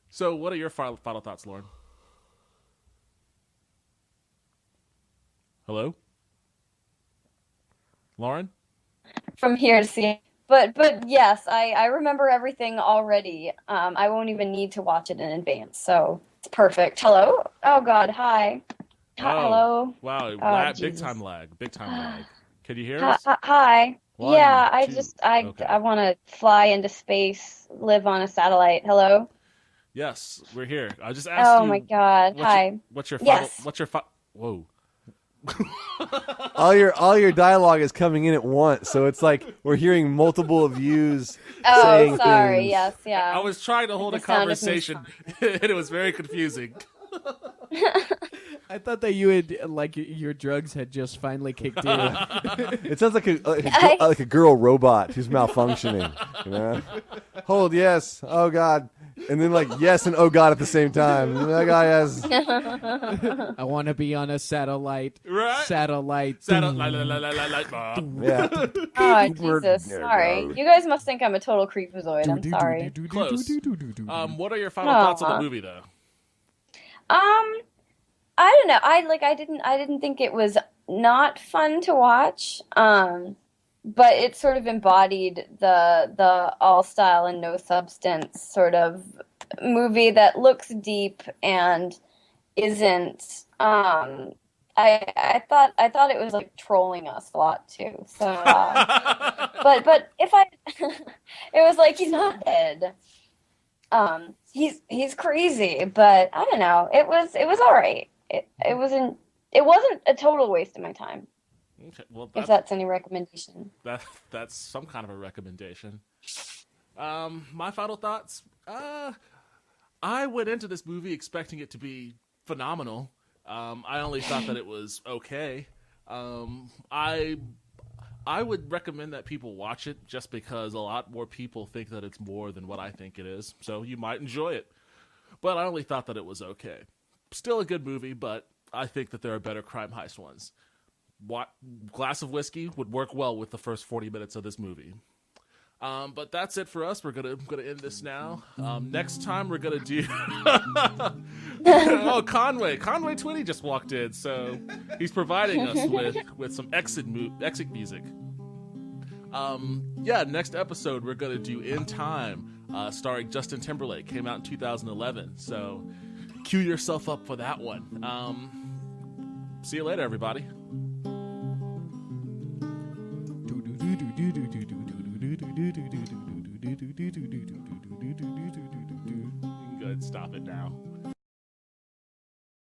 So, what are your final thoughts, Lauren? Hello, Lauren. From here to see. But yes, I remember everything already. I won't even need to watch it in advance, so it's perfect. Hello? Oh God, hi. Hello. Wow, big Jesus. time lag. Big time lag. Can you hear Hi. us? Hi. One, Yeah, I two. just Okay. I want to fly into space, live on a satellite. Hello? Yes, we're here. I just asked Oh you. my God. Hi. What's your final? Yes. What's your Whoa. all your dialogue is coming in at once, so it's like we're hearing multiple views Oh, saying sorry. things. Yes, yeah. I was trying to hold The a sound of me conversation, and it was very confusing. I thought that you had like your drugs had just finally kicked in. It sounds like a girl robot who's malfunctioning. You know? Hold yes, oh God, and then like yes and oh God at the same time. That guy has. I want to be on a satellite. Right? Satellite. Yeah. Oh, Jesus. Sorry. You guys must think I'm a total creepazoid. I'm sorry. Close. What are your final Aw. thoughts on the movie, though? I don't know. I didn't think it was not fun to watch. But it sort of embodied the all style and no substance sort of movie that looks deep and isn't. I thought it was like trolling us a lot too. So, but if it was like he's not dead. He's crazy, but I don't know. It was all right. It wasn't a total waste of my time. Okay, well, If that's any recommendation. that's some kind of a recommendation. My final thoughts. I went into this movie expecting it to be phenomenal. I only thought that it was okay. I would recommend that people watch it just because a lot more people think that it's more than what I think it is. So you might enjoy it. But I only thought that it was okay. Still a good movie, but I think that there are better crime heist ones. Glass of whiskey would work well with the first 40 minutes of this movie. But that's it for us. We're gonna end this now. Next time we're gonna do. Oh, Conway Twitty just walked in, so he's providing us with some exit music. Next episode we're gonna do In Time, starring Justin Timberlake. Came out in 2011, so cue yourself up for that one. See you later, everybody.